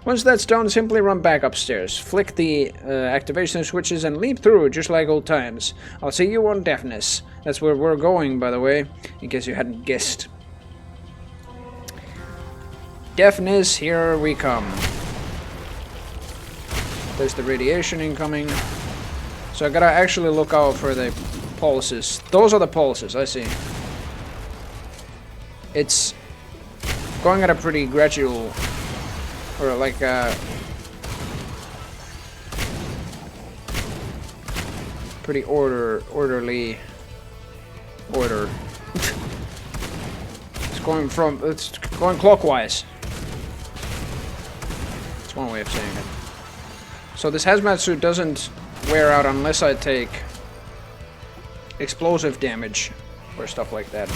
Once that's done, simply run back upstairs. Flick the activation switches and leap through, just like old times. I'll see you on Deafness. That's where we're going, by the way, in case you hadn't guessed. Deafness, here we come. There's the radiation incoming. So I gotta actually look out for the pulses. Those are the pulses, I see. It's going at a pretty gradual, or like pretty orderly order. It's going clockwise. That's one way of saying it. So this hazmat suit doesn't wear out unless I take explosive damage or stuff like that.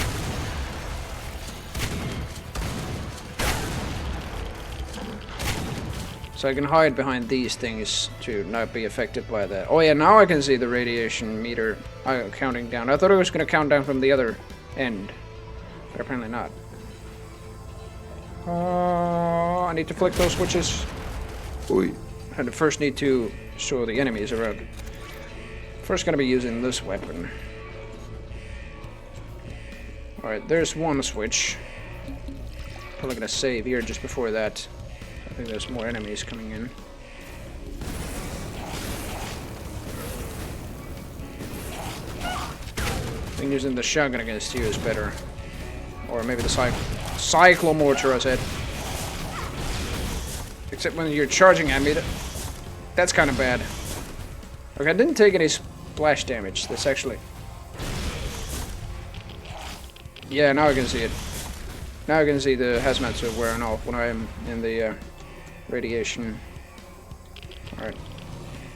So I can hide behind these things to not be affected by that. Oh yeah, now I can see the radiation meter counting down. I thought it was going to count down from the other end, but apparently not. I need to flick those switches. Oi. I first need to show the enemies around. First gonna be using this weapon. Alright, there's one switch. Probably gonna save here just before that. I think there's more enemies coming in. I think using the shotgun against you is better. Or maybe the cyclomortar, I said. Except when you're charging at me, that's kind of bad. Okay, I didn't take any splash damage. That's actually... Yeah, now I can see it. Now I can see the hazmat suit wearing off when I'm in the radiation. Alright.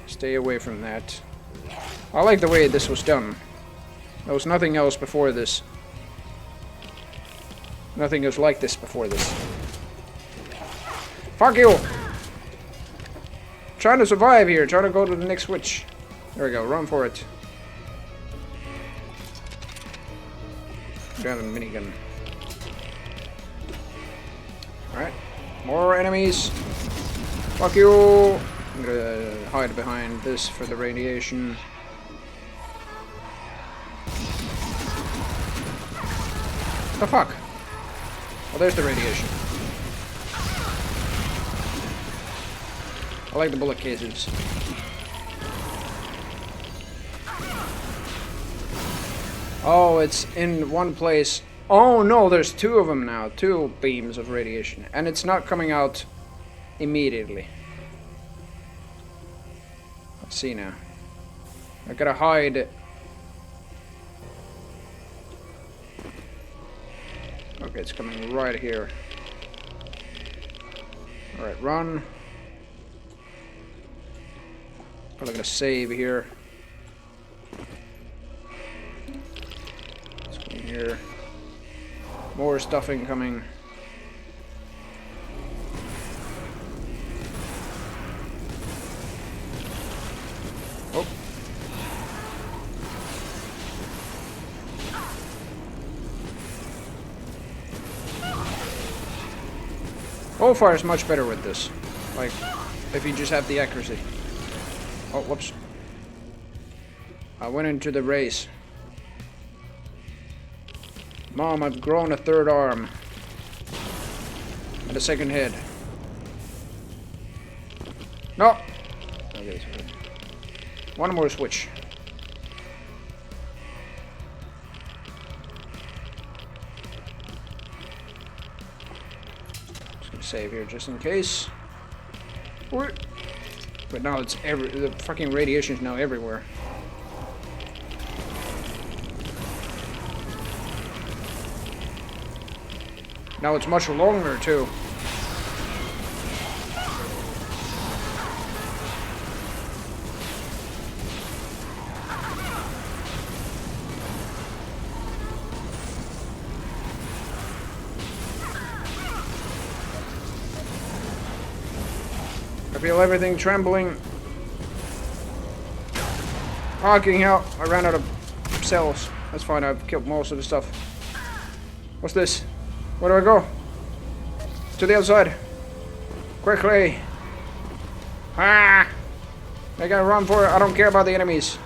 Stay away from that. I like the way this was done. There was nothing else before this. Nothing was like this before this. Fuck you! Trying to survive here, trying to go to the next switch. There we go, run for it. Grab a minigun. Alright, more enemies. Fuck you! I'm gonna hide behind this for the radiation. The fuck? Oh, there's the radiation. I like the bullet cases. Oh, it's in one place. Oh no, there's two of them now. Two beams of radiation. And it's not coming out immediately. Let's see now. I gotta hide. Okay, it's coming right here. Alright, run. Probably gonna save here. Let's go in here. More stuff incoming. Oh. Fire is much better with this. Like, if you just have the accuracy. Oh, whoops. I went into the race. Mom, I've grown a third arm. And a second head. No! Okay, sorry. One more switch. Just gonna save here just in case. But now it's the fucking radiation is now everywhere. Now it's much longer too. I feel everything trembling. Fucking hell, I ran out of cells. That's fine, I've killed most of the stuff. What's this? Where do I go? To the outside. Quickly. Ah! I gotta run for it. I don't care about the enemies.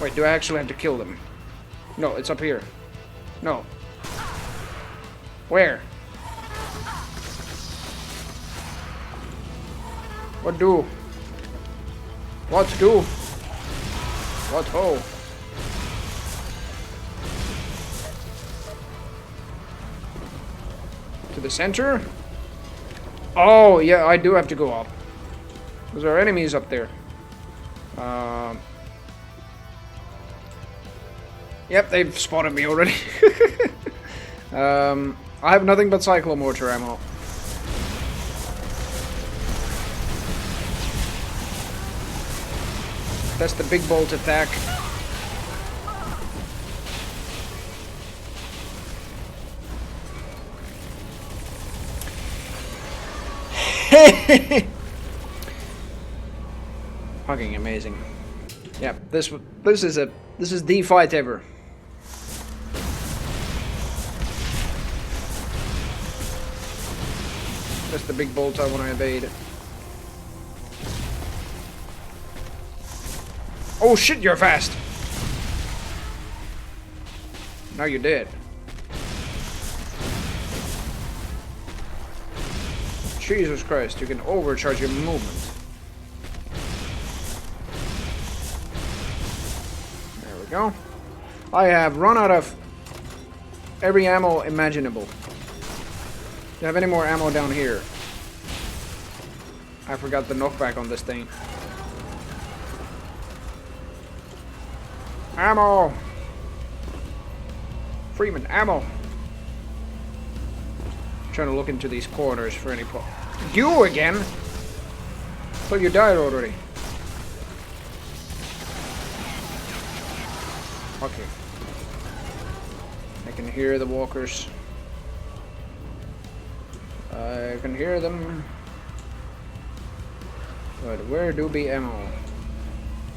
Wait, do I actually have to kill them? No, it's up here. No. Where? What do? What do? What ho? To the center? Oh, yeah, I do have to go up. Because there are enemies up there. Yep, they've spotted me already. I have nothing but cyclomortar ammo. That's the big bolt attack. Fucking amazing. Yeah, this is the fight ever. That's the big bolt I want to evade. Oh shit, you're fast! Now you're dead. Jesus Christ, you can overcharge your movement. There we go. I have run out of every ammo imaginable. Do you have any more ammo down here? I forgot the knockback on this thing. Ammo! Freeman, ammo! I'm trying to look into these corners for any You again? Thought you died already. Okay. I can hear the walkers. I can hear them. But where do be ammo?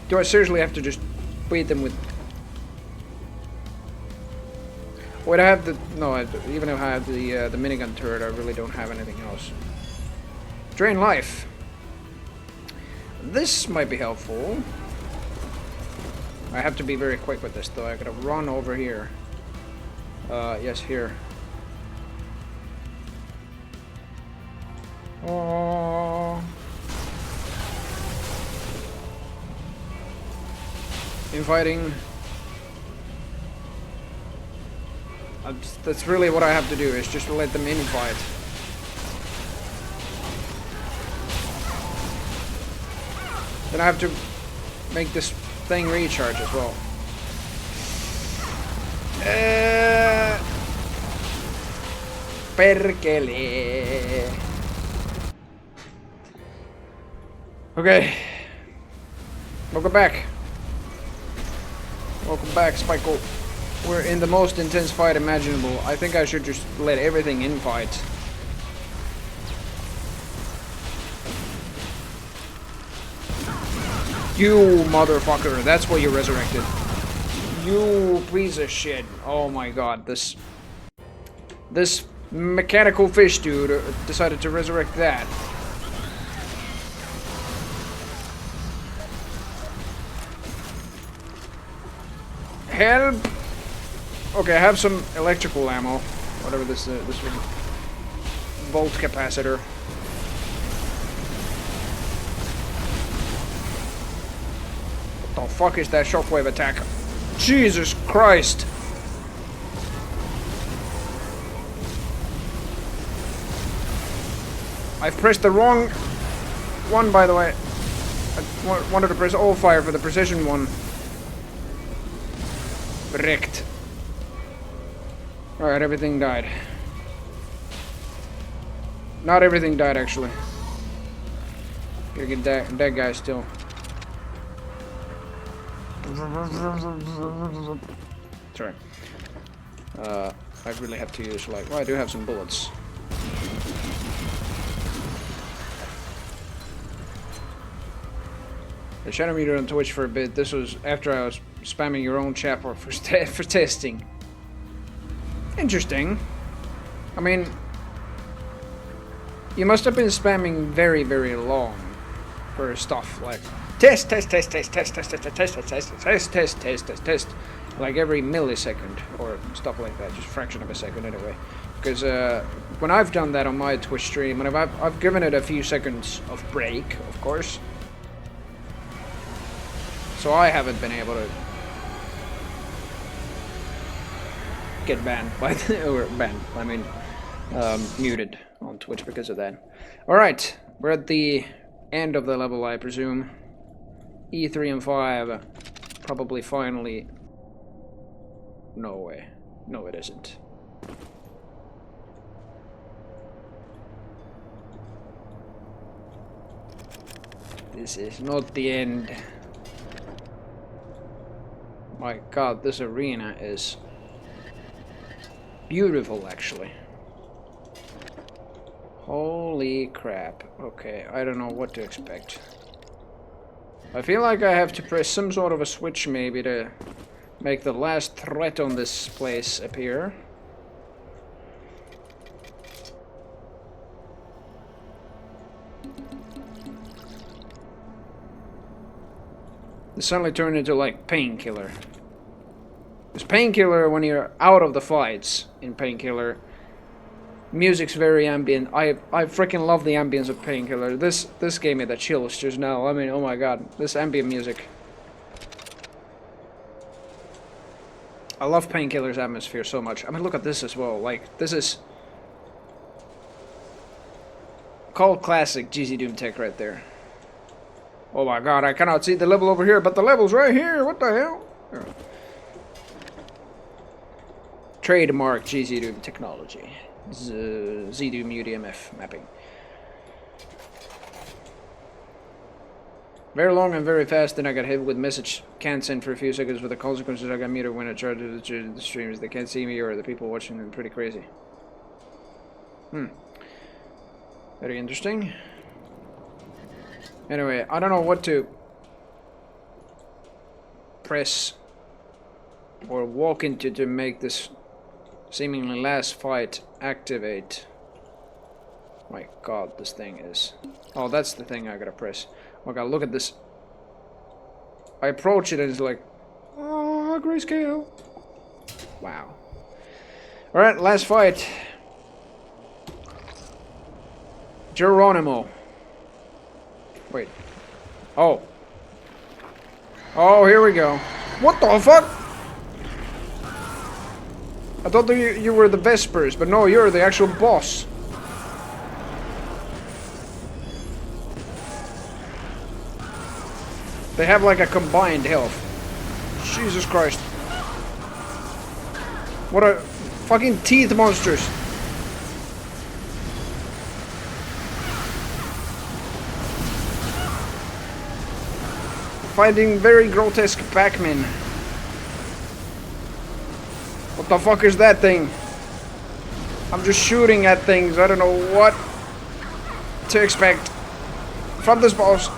Do I seriously have to just beat them with... Wait, I have the... No, even if I have the minigun turret, I really don't have anything else. Drain life. This might be helpful. I have to be very quick with this, though. I gotta run over here. Yes, here. Oh. Infighting. That's really what I have to do, is just let them infight. Then I have to make this thing recharge as well. Perkele. Okay. Welcome back. Welcome back, Spiko. We're in the most intense fight imaginable. I think I should just let everything in fight. You motherfucker, that's why you resurrected. You piece of shit. Oh my god, this mechanical fish dude decided to resurrect that. Help! Okay, I have some electrical ammo. Whatever this volt capacitor. What the fuck is that shockwave attack? Jesus Christ! I've pressed the wrong one, by the way. I wanted to press all fire for the precision one. Wrecked. Alright, everything died. Not everything died, actually. Gotta get that guy still. Sorry. I really have to use, like... Well, I do have some bullets. I shadowed you on Twitch for a bit. This was after I was spamming your own chat for testing. Interesting. I mean, you must have been spamming very, very long for stuff like test, like every millisecond or stuff like that, just a fraction of a second anyway. Because when I've done that on my Twitch stream, and I've given it a few seconds of break, of course. So I haven't been able to get banned by or banned. I mean, muted on Twitch because of that. All right, we're at the end of the level, I presume. E3 and 5 probably finally No way. No, it isn't. This is not the end. My god, this arena is beautiful, actually. Holy crap. Okay, I don't know what to expect. I feel like I have to press some sort of a switch maybe to make the last threat on this place appear. This suddenly turned into like Painkiller. Because Painkiller, when you're out of the fights in Painkiller, music's very ambient. I freaking love the ambience of Painkiller. This gave me the chills just now. I mean, oh my god, this ambient music. I love Painkiller's atmosphere so much. I mean, look at this as well. Like, this is cult classic GZ Doom tech right there. Oh my god, I cannot see the level over here, but the level's right here. What the hell? Oh. Trademark GZ Doom technology. Z-Doom UDMF mapping. Very long and very fast, then I got hit with message can't send for a few seconds with the consequences I got muted when I tried to the streams. They can't see me or the people watching them. Pretty crazy. Very interesting. Anyway, I don't know what to press or walk into to make this seemingly last fight activate. My god, this thing is... Oh, that's the thing I gotta press. Oh my god, look at this. I approach it and it's like... Oh, grayscale. Wow. Alright, last fight. Geronimo. Wait. Oh. Oh, here we go. What the fuck? I thought that you were the Vespers, but no, you're the actual boss. They have like a combined health. Jesus Christ. What a fucking teeth monsters. Fighting very grotesque Pac-Man. What the fuck is that thing? I'm just shooting at things. I don't know what to expect from this boss.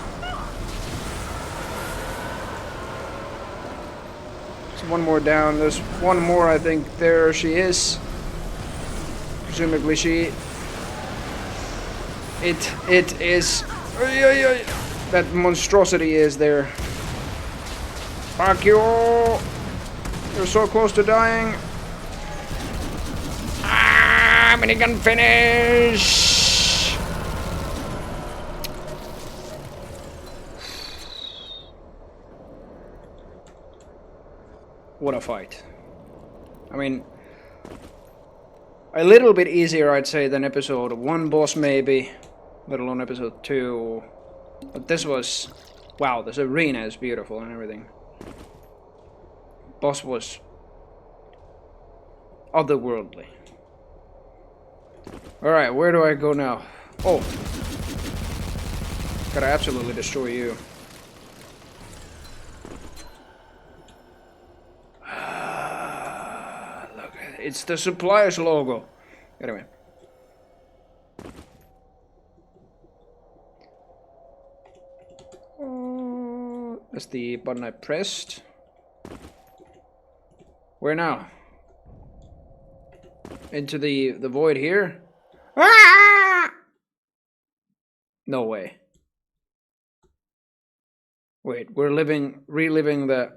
There's one more down. There's one more, I think. There she is. Presumably she... It is... That monstrosity is there. Fuck you! You're so close to dying. Ah, minigun finish! What a fight. I mean, a little bit easier, I'd say, than episode 1 boss, maybe. Let alone episode 2. But this was... Wow, this arena is beautiful and everything. Boss was... otherworldly. Alright, where do I go now? Oh. Gotta absolutely destroy you. Look, it's the Supplice logo. Anyway. That's the button I pressed. Where now? Into the void here? Ah! No way. Wait, we're reliving the...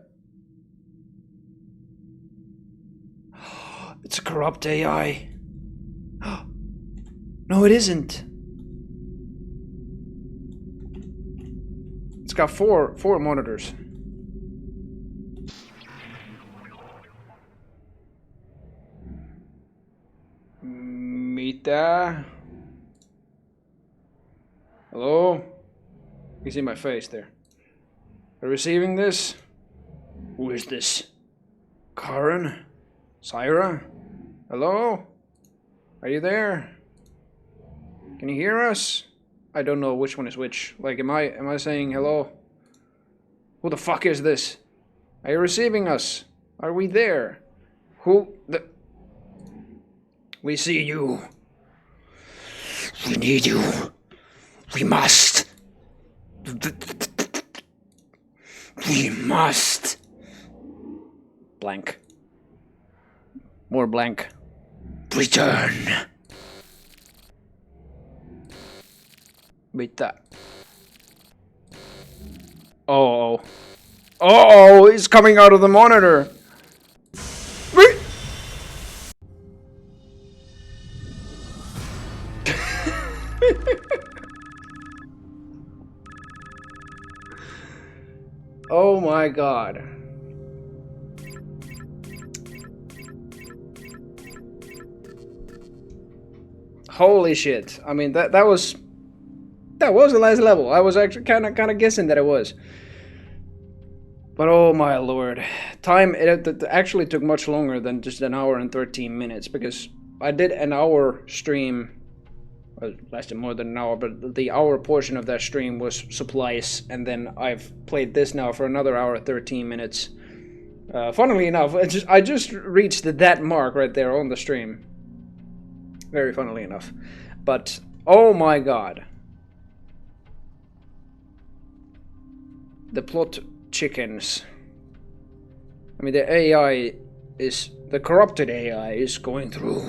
It's a corrupt AI. No, it isn't. It's got four monitors. Mita. Hello? You can see my face there. Are you receiving this? Who is this? Karen? Syra? Hello? Are you there? Can you hear us? I don't know which one is which. Like, am I saying hello? Who the fuck is this? Are you receiving us? Are we there? Who the... We see you. We need you. We must. We must. Blank. More blank. Return. Mitä? Oh. Oh, it's coming out of the monitor. Oh my god. Holy shit. I mean that was the last level. I was actually kind of guessing that it was. But oh my lord. Time it actually took much longer than just an hour and 13 minutes because I did an hour stream. Well, it lasted more than an hour, but the hour portion of that stream was Supplice, and then I've played this now for another hour 13 minutes. Funnily enough, I just reached that mark right there on the stream. Very funnily enough. But, oh my god. The plot chickens. I mean, the AI is... The corrupted AI is going through...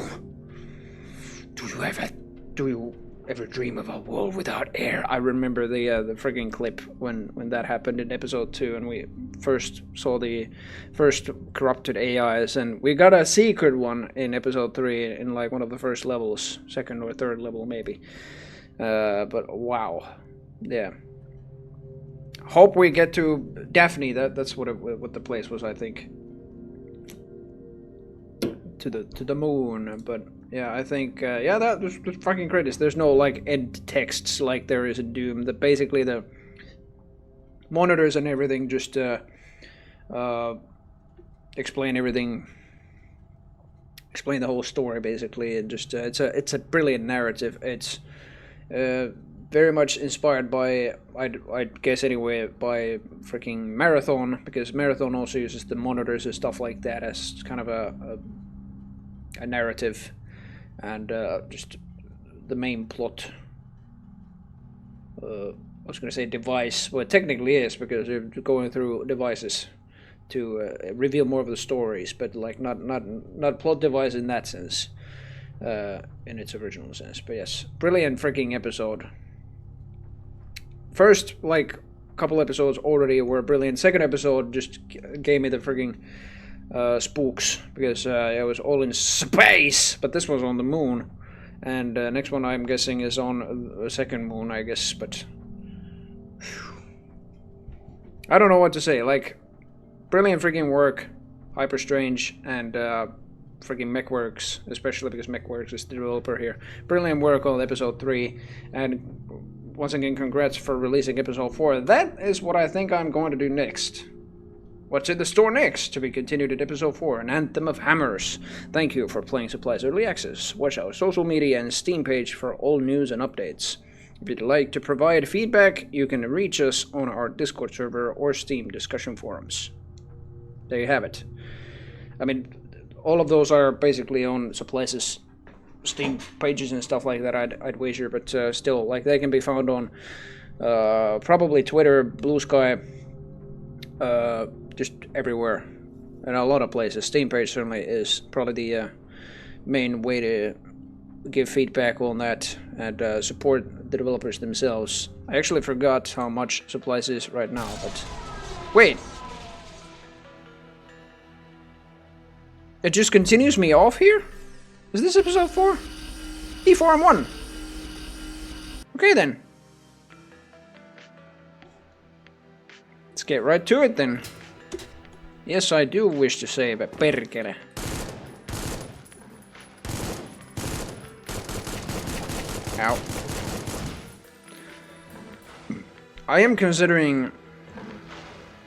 Do you ever dream of a world without air? I remember the friggin' clip when that happened in episode 2, and we first saw the first corrupted AIs, and we got a secret one in episode 3 in like one of the first levels, second or third level maybe. But wow, yeah. Hope we get to Daphne. That's what the place was, I think. To the moon, but. Yeah, I think, yeah, that's fucking great. There's no, like, end texts like there is in Doom. Basically, the monitors and everything just explain everything, explain the whole story, basically. And just, it's a brilliant narrative. It's very much inspired by, I'd guess anyway, by freaking Marathon, because Marathon also uses the monitors and stuff like that as kind of a narrative. And just the main plot, I was going to say device, well it technically is, because you're going through devices to reveal more of the stories, but like not plot device in that sense, in its original sense. But yes, brilliant freaking episode. First, like, couple episodes already were brilliant. Second episode just gave me the freaking... spooks, because it was all in space, but this was on the moon, and next one I'm guessing is on a second moon, I guess, but I don't know what to say. Like, brilliant freaking work, Hyper Strange, and freaking Mechworks, especially because Mechworks is the developer here. Brilliant work on episode 3, and once again congrats for releasing episode 4. That is what I think I'm going to do next. What's in the store next? To be continued at episode 4, An Anthem of Hammers. Thank you for playing Supplice Early Access. Watch our social media and Steam page for all news and updates. If you'd like to provide feedback, you can reach us on our Discord server or Steam discussion forums. There you have it. I mean, all of those are basically on Supplice's Steam pages and stuff like that, I'd wager, but still, like, they can be found on probably Twitter, Blue Sky, just everywhere, and a lot of places. Steam page certainly is probably the main way to give feedback on that and support the developers themselves. I actually forgot how much Supplice is right now, but wait, it just continues me off here? Is this episode 4? E4 and 1. Okay then. Let's get right to it then. Yes, I do wish to save a perkele. Ow. I am considering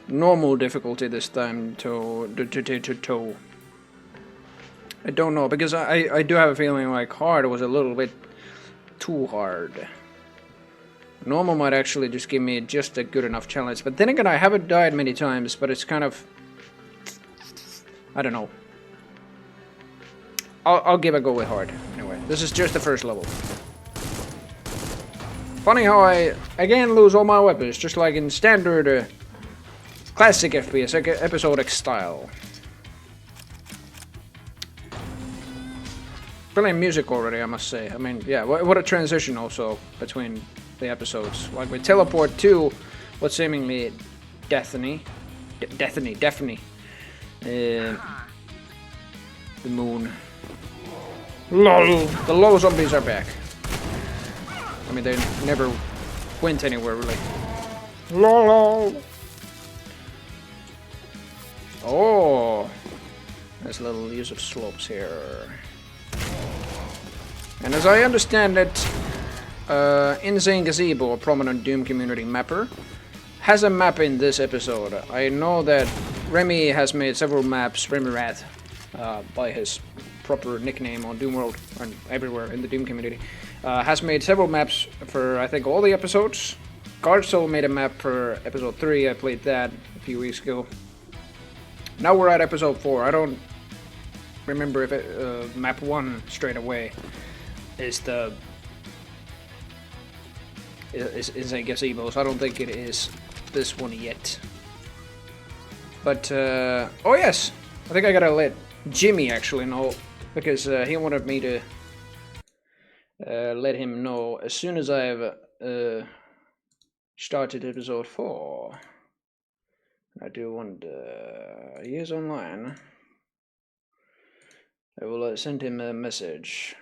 normal difficulty this time to I don't know, because I do have a feeling like hard was a little bit too hard. Normal might actually just give me just a good enough challenge, but then again, I haven't died many times, but it's kind of... I don't know. I'll give a go with hard. Anyway, this is just the first level. Funny how I again lose all my weapons, just like in standard classic FPS episodic style. Brilliant music already, I must say. I mean, yeah, what a transition also between the episodes. Like we teleport to what seemingly Daphne. The moon. LOL! The low zombies are back. I mean, they never went anywhere, really. LOL! Oh! There's a little use of slopes here. And as I understand it, Insane Gazebo, a prominent Doom community mapper, has a map in this episode. I know that Remy has made several maps, Remy Rat, by his proper nickname on Doom World and everywhere in the Doom community, has made several maps for, I think, all the episodes. Guardsoul made a map for episode 3, I played that a few weeks ago. Now we're at episode 4, I don't remember if it, map 1 straight away is the... is a gazebo, so I don't think it is this one yet. But, oh yes! I think I gotta let Jimmy actually know, because he wanted me to let him know as soon as I've started episode 4. I do want he is online. I will send him a message.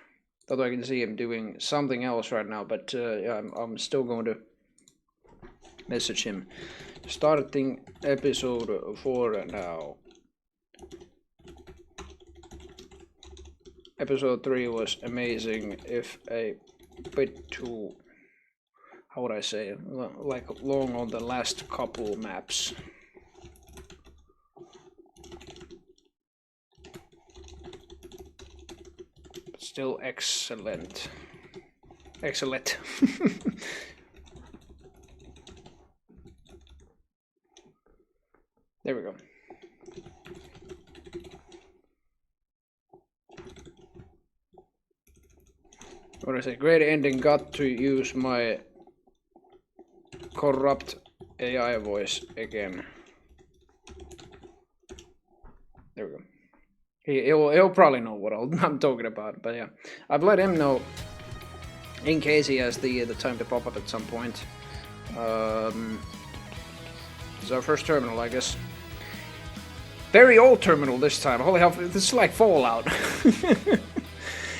Although I can see him doing something else right now, but yeah, I'm still going to message him. Starting episode 4 now. Episode 3 was amazing, if a bit too, how would I say, like long on the last couple maps. But still excellent. Excellent. There we go. What I say? Great ending. Got to use my corrupt AI voice again. There we go. He'll probably know what I'm talking about, but yeah, I've let him know in case he has the time to pop up at some point. It's our first terminal, I guess. Very old terminal this time. Holy hell, this is like Fallout.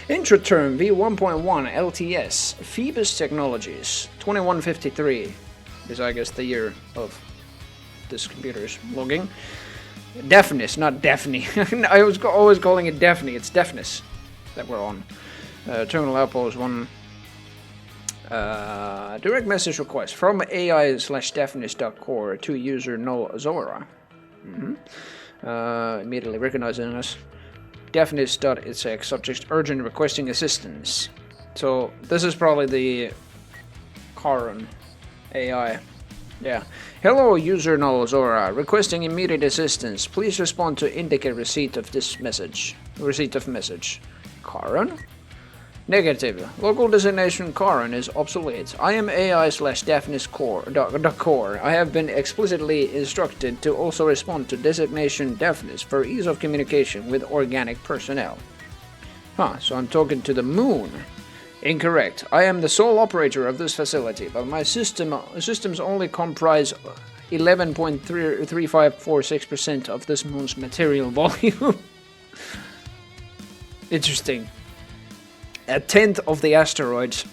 Introterm V1.1 LTS Phoebus Technologies 2153 is, I guess, the year of this computer's logging. Deafness, not Daphne. I was always calling it Daphne. It's Deafness that we're on. Terminal outpost 1. Direct message request from AI/Deafness.core to user Null Zora. Immediately recognizing us. Deafness.exec subject urgent requesting assistance. So this is probably the Karan AI. Yeah. Hello, user Null Zora. Requesting immediate assistance. Please respond to indicate receipt of this message. Receipt of message. Karan? Negative. Local designation Karan is obsolete. I am AI/Deafness core. I have been explicitly instructed to also respond to designation Deafness for ease of communication with organic personnel. Huh, so I'm talking to the moon. Incorrect. I am the sole operator of this facility, but my systems only comprise 11.3546% of this moon's material volume. Interesting. A tenth of the asteroid's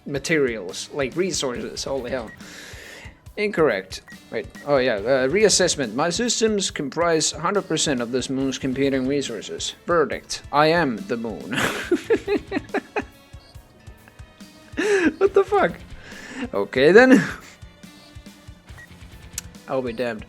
materials, like resources. Holy hell. Incorrect. Wait. Oh yeah. Reassessment. My systems comprise 100% of this moon's computing resources. Verdict. I am the moon. What the fuck? Okay then. I'll be damned.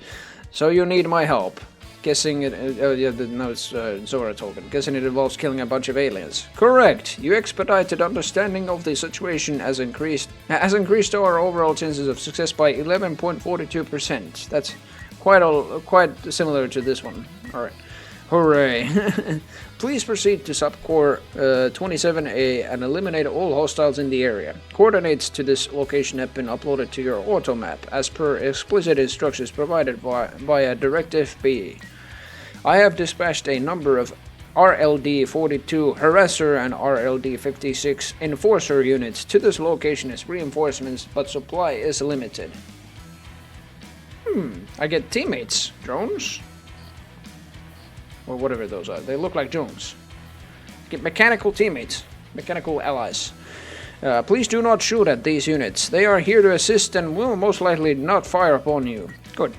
So you need my help. Guessing it... oh, yeah, no, it's Zora talking. Guessing it involves killing a bunch of aliens. Correct! You expedited understanding of the situation has increased our overall chances of success by 11.42%. That's quite similar to this one. Alright. Hooray! Please proceed to Subcore 27A and eliminate all hostiles in the area. Coordinates to this location have been uploaded to your auto map as per explicit instructions provided via Directive B. I have dispatched a number of RLD-42 Harasser and RLD-56 Enforcer units to this location as reinforcements, but supply is limited. I get teammates. Drones? Or whatever those are. They look like drones. Get mechanical teammates. Mechanical allies. Please do not shoot at these units. They are here to assist and will most likely not fire upon you. Good.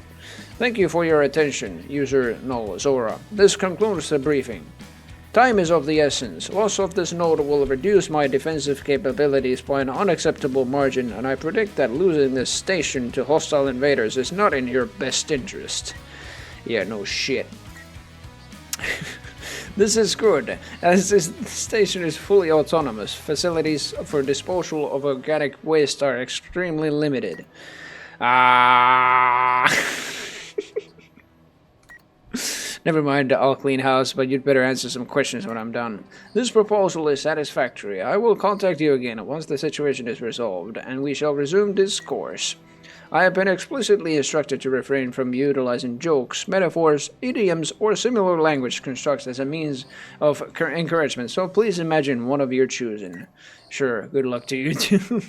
Thank you for your attention, user null Zora. This concludes the briefing. Time is of the essence. Loss of this node will reduce my defensive capabilities by an unacceptable margin, and I predict that losing this station to hostile invaders is not in your best interest. Yeah, no shit. This is good, as this station is fully autonomous. Facilities for disposal of organic waste are extremely limited. Never mind, I'll clean house, but you'd better answer some questions when I'm done. This proposal is satisfactory. I will contact you again once the situation is resolved, and we shall resume discourse. I have been explicitly instructed to refrain from utilizing jokes, metaphors, idioms, or similar language constructs as a means of encouragement, so please imagine one of your choosing. Sure, good luck to you too.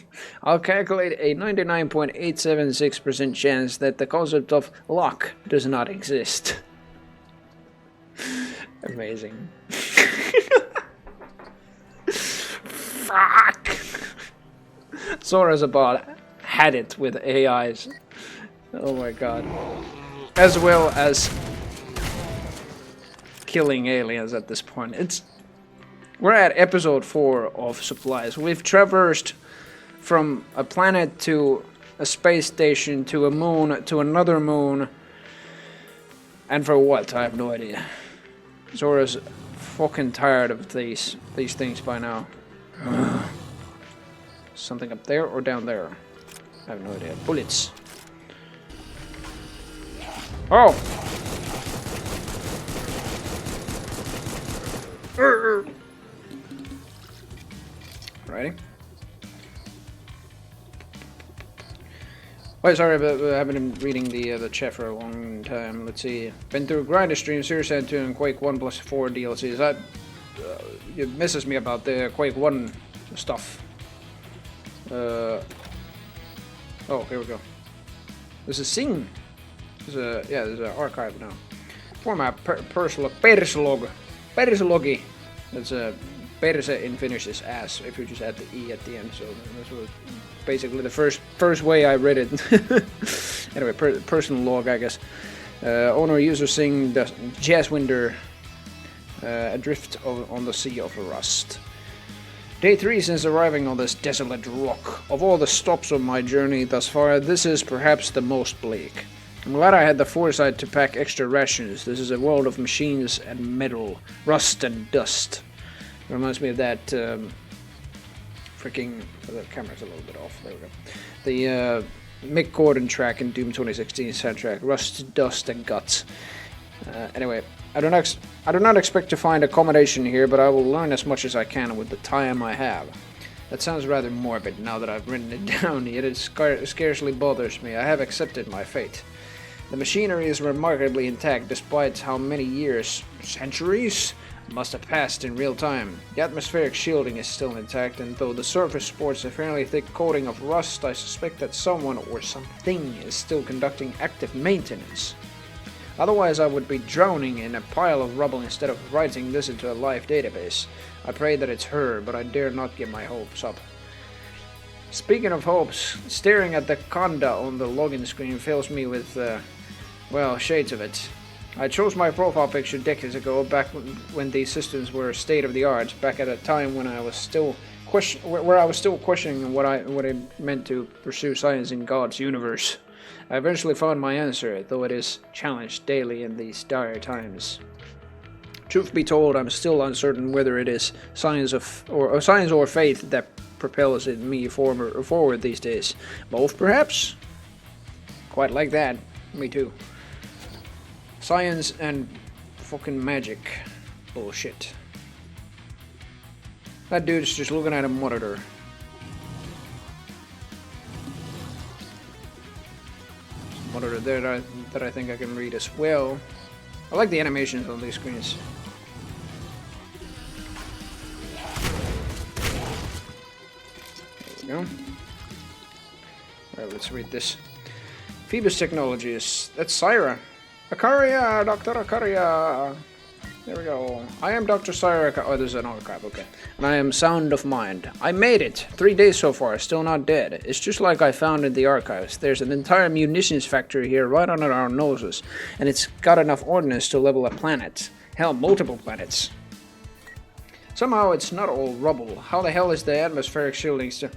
I'll calculate a 99.876% chance that the concept of luck does not exist. Amazing. Fuck! Zora's about had it with AIs. Oh my god. As well as killing aliens at this point. We're at episode 4 of Supplice. We've traversed from a planet to a space station to a moon to another moon. And for what? I have no idea. Zora's fucking tired of these things by now. Something up there or down there? I have no idea. Bullets. Oh! Ready? Oh, sorry, but I haven't been reading the chat for a long time. Let's see. Been through Grinder Stream, Serious End 2, and Quake 1 plus 4 DLCs. That it messes me about the Quake 1 stuff. Oh, here we go. This is Sing. There's an archive now. For my perslog. Perslogi. That's a perse in Finnish is ass, if you just add the E at the end. So that's what basically the first way I read it. Anyway, personal log, I guess. Owner user Sing the Jazzwinder adrift on the sea of rust. Day 3 since arriving on this desolate rock. Of all the stops on my journey thus far, this is perhaps the most bleak. I'm glad I had the foresight to pack extra rations. This is a world of machines and metal, rust and dust. It reminds me of that freaking... the camera's a little bit off. There we go. The Mick Gordon track in Doom 2016 soundtrack, Rust, Dust and Guts. Anyway, I do not expect to find accommodation here, but I will learn as much as I can with the time I have. That sounds rather morbid now that I've written it down, yet it scarcely bothers me. I have accepted my fate. The machinery is remarkably intact despite how many years, centuries, must have passed in real time. The atmospheric shielding is still intact, and though the surface sports a fairly thick coating of rust, I suspect that someone or something is still conducting active maintenance. Otherwise I would be drowning in a pile of rubble instead of writing this into a live database. I pray that it's her, but I dare not get my hopes up. Speaking of hopes, staring at the Conda on the login screen fills me with, well, shades of it. I chose my profile picture decades ago, back when these systems were state-of-the-art, back at a time when I was still questioning what it meant to pursue science in God's universe. I eventually found my answer, though it is challenged daily in these dire times. Truth be told, I'm still uncertain whether it is science or faith that propels me forward these days. Both, perhaps? Quite like that. Me too. Science and fucking magic. Bullshit. That dude's just looking at a monitor. Monitor there that I think I can read as well. I like the animations on these screens. There we go. Alright, let's read this. Phoebus Technologies. That's Syra. Akaria! Dr. Akaria! There we go. I am Dr. Syra. Oh, there's an archive, okay. And I am sound of mind. I made it! 3 days so far, still not dead. It's just like I found in the archives. There's an entire munitions factory here right under our noses. And it's got enough ordnance to level a planet. Hell, multiple planets. Somehow it's not all rubble. How the hell is the atmospheric shielding still...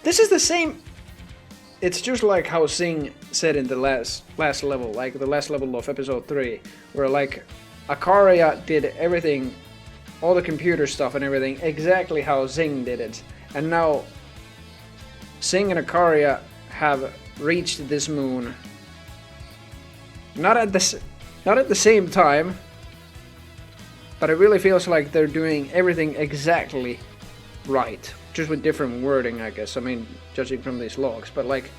This is the same... It's just like how Singh said in the last level, like the last level of episode 3, where like Akaria did everything, all the computer stuff and everything, exactly how Singh did it. And now Singh and Akaria have reached this moon. Not at the same time, but it really feels like they're doing everything exactly right. Just with different wording, I guess. I mean, judging from these logs. But like,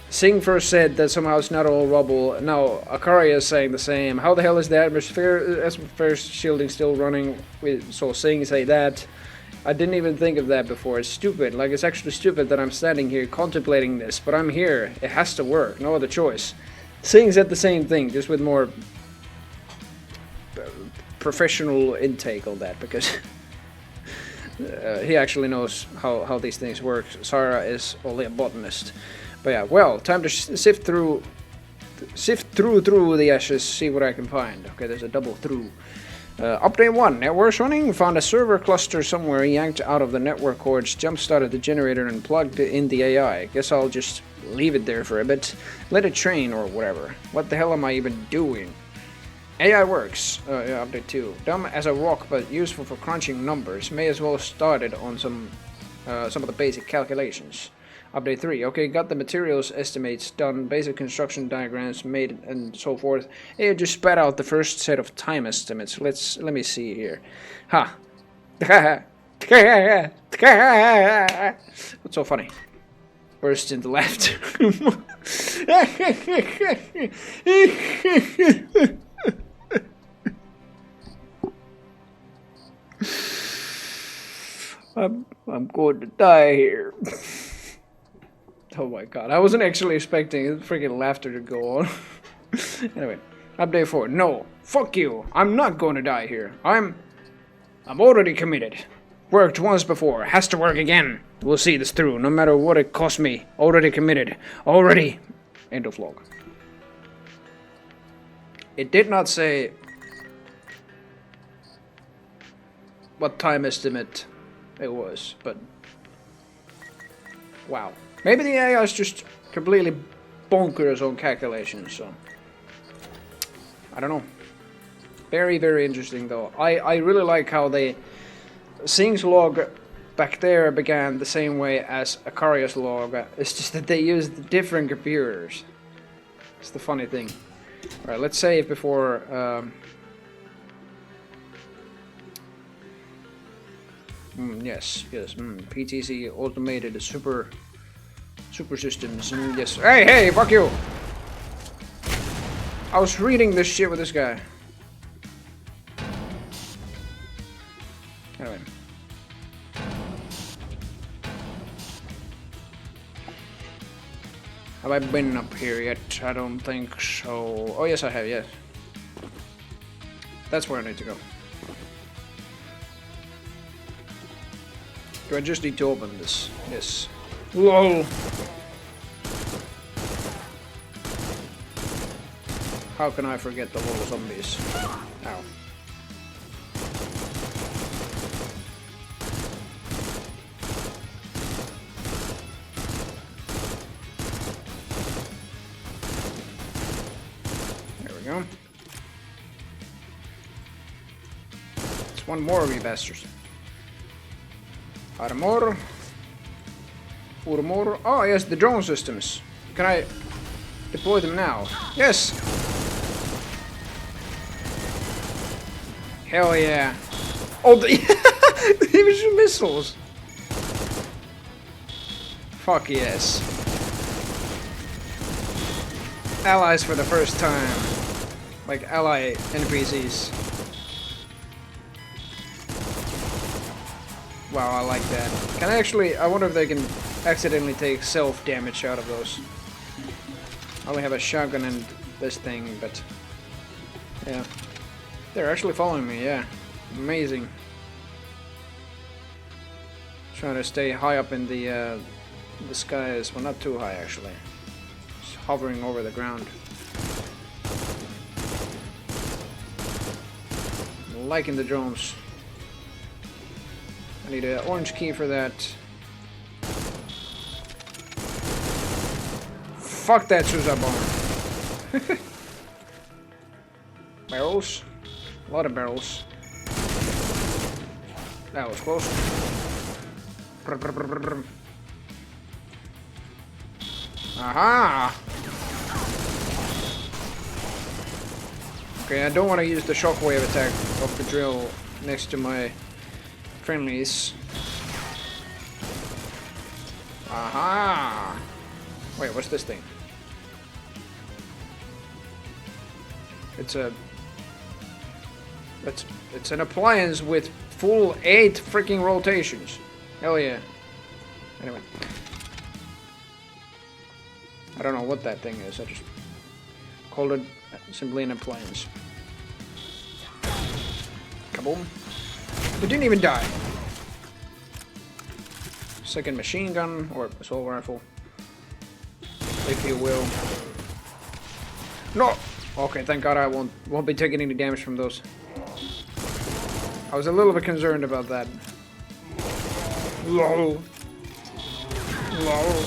Singh first said that somehow it's not all rubble. Now Akaria is saying the same. How the hell is the atmosphere shielding still running? So Singh say that. I didn't even think of that before. It's stupid. Like, it's actually stupid that I'm standing here contemplating this. But I'm here. It has to work. No other choice. Singh said the same thing, just with more professional intake on that, because he actually knows how these things work. Sarah is only a botanist. But yeah, well, time to sift through the ashes, see what I can find. Okay, there's a double through. Update 1, network's running. Found a server cluster somewhere, yanked out of the network cords, jump-started the generator and plugged in the AI. Guess I'll just leave it there for a bit. Let it train or whatever. What the hell am I even doing? AI works. Yeah, update 2. Dumb as a rock, but useful for crunching numbers. May as well have started on some of the basic calculations. Update 3. Okay, got the materials estimates done, basic construction diagrams made, and so forth. It just spat out the first set of time estimates. Let me see here. Ha. What's so funny? Burst into laughter. I'm going to die here. Oh my god, I wasn't actually expecting freaking laughter to go on. Anyway, update 4. No, fuck you. I'm not going to die here. I'm already committed. Worked once before, has to work again. We'll see this through, no matter what it costs me. Already committed. Already. End of log. It did not say what time estimate it was, but wow. Maybe the AI is just completely bonkers on calculations, so I don't know. Very, very interesting though. I really like how they Singh's log back there began the same way as Akaria's log. It's just that they used different computers. It's the funny thing. Alright, let's save before yes. PTC automated super systems. Yes. Hey, fuck you! I was reading this shit with this guy. Anyway. Have I been up here yet? I don't think so. Oh yes, I have, yes. That's where I need to go. Do I just need to open this? Yes. LOL! How can I forget the little zombies? Ow. One more of you bastards. Armor. Urmor. Oh yes, the drone systems. Can I deploy them now? Yes! Hell yeah. Oh, the division missiles! Fuck yes. Allies for the first time. Like ally NPCs. Wow, I like that. Can I actually... I wonder if they can accidentally take self-damage out of those. I only have a shotgun and this thing, but... yeah. They're actually following me, yeah. Amazing. Trying to stay high up in the skies. Well, not too high, actually. Just hovering over the ground. Liking the drones. I need an orange key for that. Fuck that Suza bomber. Barrels. A lot of barrels. That was close. Aha! Okay, I don't want to use the shockwave attack of the drill next to my friendlies. Aha! Wait, what's this thing? It's a... It's an appliance with full 8 freaking rotations. Hell yeah. Anyway. I don't know what that thing is. I just called it simply an appliance. Kaboom. We didn't even die. Second machine gun or assault rifle, if you will. No. Okay, thank God I won't be taking any damage from those. I was a little bit concerned about that. LOL. LOL.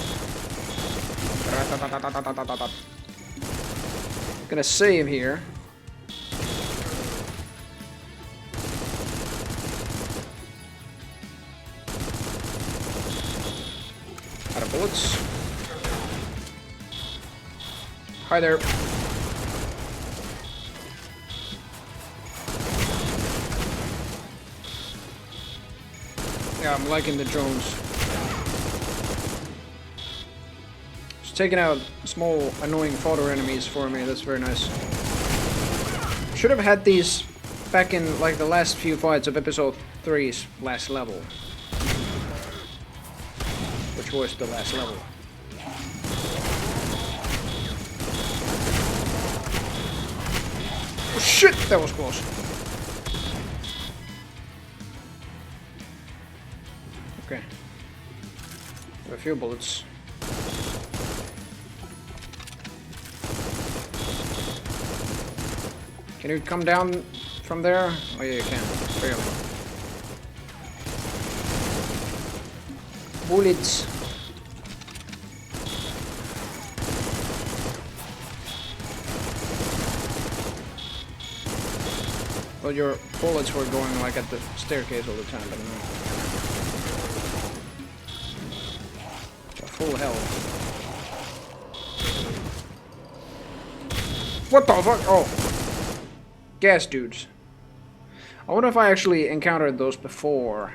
Gonna save here. Out of bullets. Hi there. Yeah, I'm liking the drones. Just taking out small, annoying fodder enemies for me. That's very nice. Should have had these back in like the last few fights of episode 3's last level. Which was the last level. Oh shit! That was close. Okay. A few bullets. Can you come down from there? Oh yeah, you can. Barely. Bullets. Well, your bullets were going like at the staircase all the time, but no. Full health. What the fuck? Oh. Gas dudes. I wonder if I actually encountered those before.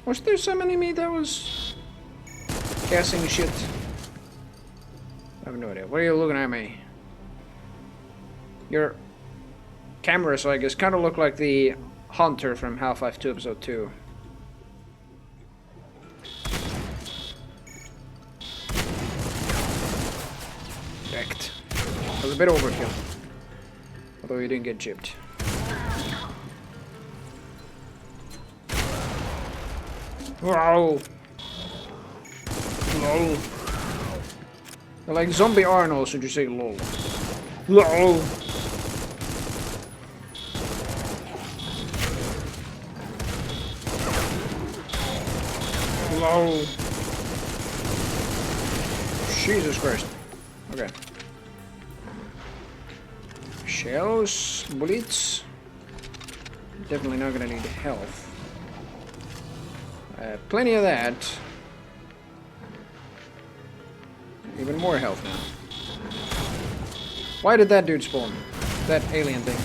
Was there some enemy that was gassing shit? I have no idea. What are you looking at me? Your camera, so I guess, kind of look like the Hunter from Half-Life 2 Episode 2. Wrecked. That was a bit overkill. Although you didn't get gypped. Wow. Lol. They're like zombie Arnold, should you say lol? Lol. Lol. Jesus Christ. Okay. Shells, bullets. Definitely not gonna need health. Plenty of that. Even more health now. Why did that dude spawn? That alien thing.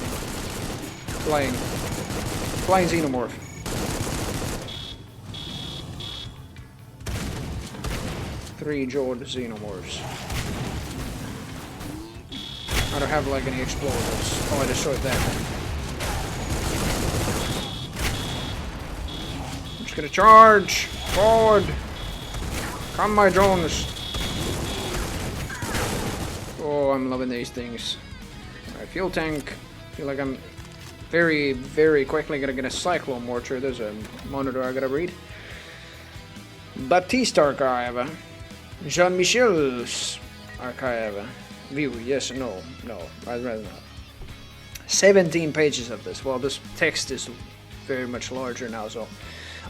Flying xenomorph. Three-jawed xenomorphs. I don't have like any explosives. Oh, I destroyed that. I'm just gonna charge! Forward! Come, my drones! Oh, I'm loving these things. Alright, fuel tank. Feel like I'm very, very quickly gonna get a cyclone mortar. There's a monitor I gotta read. Baptiste Archive. Jean-Michel's Archive. View, yes, no, I'd rather not. 17 pages of this. Well, this text is very much larger now, so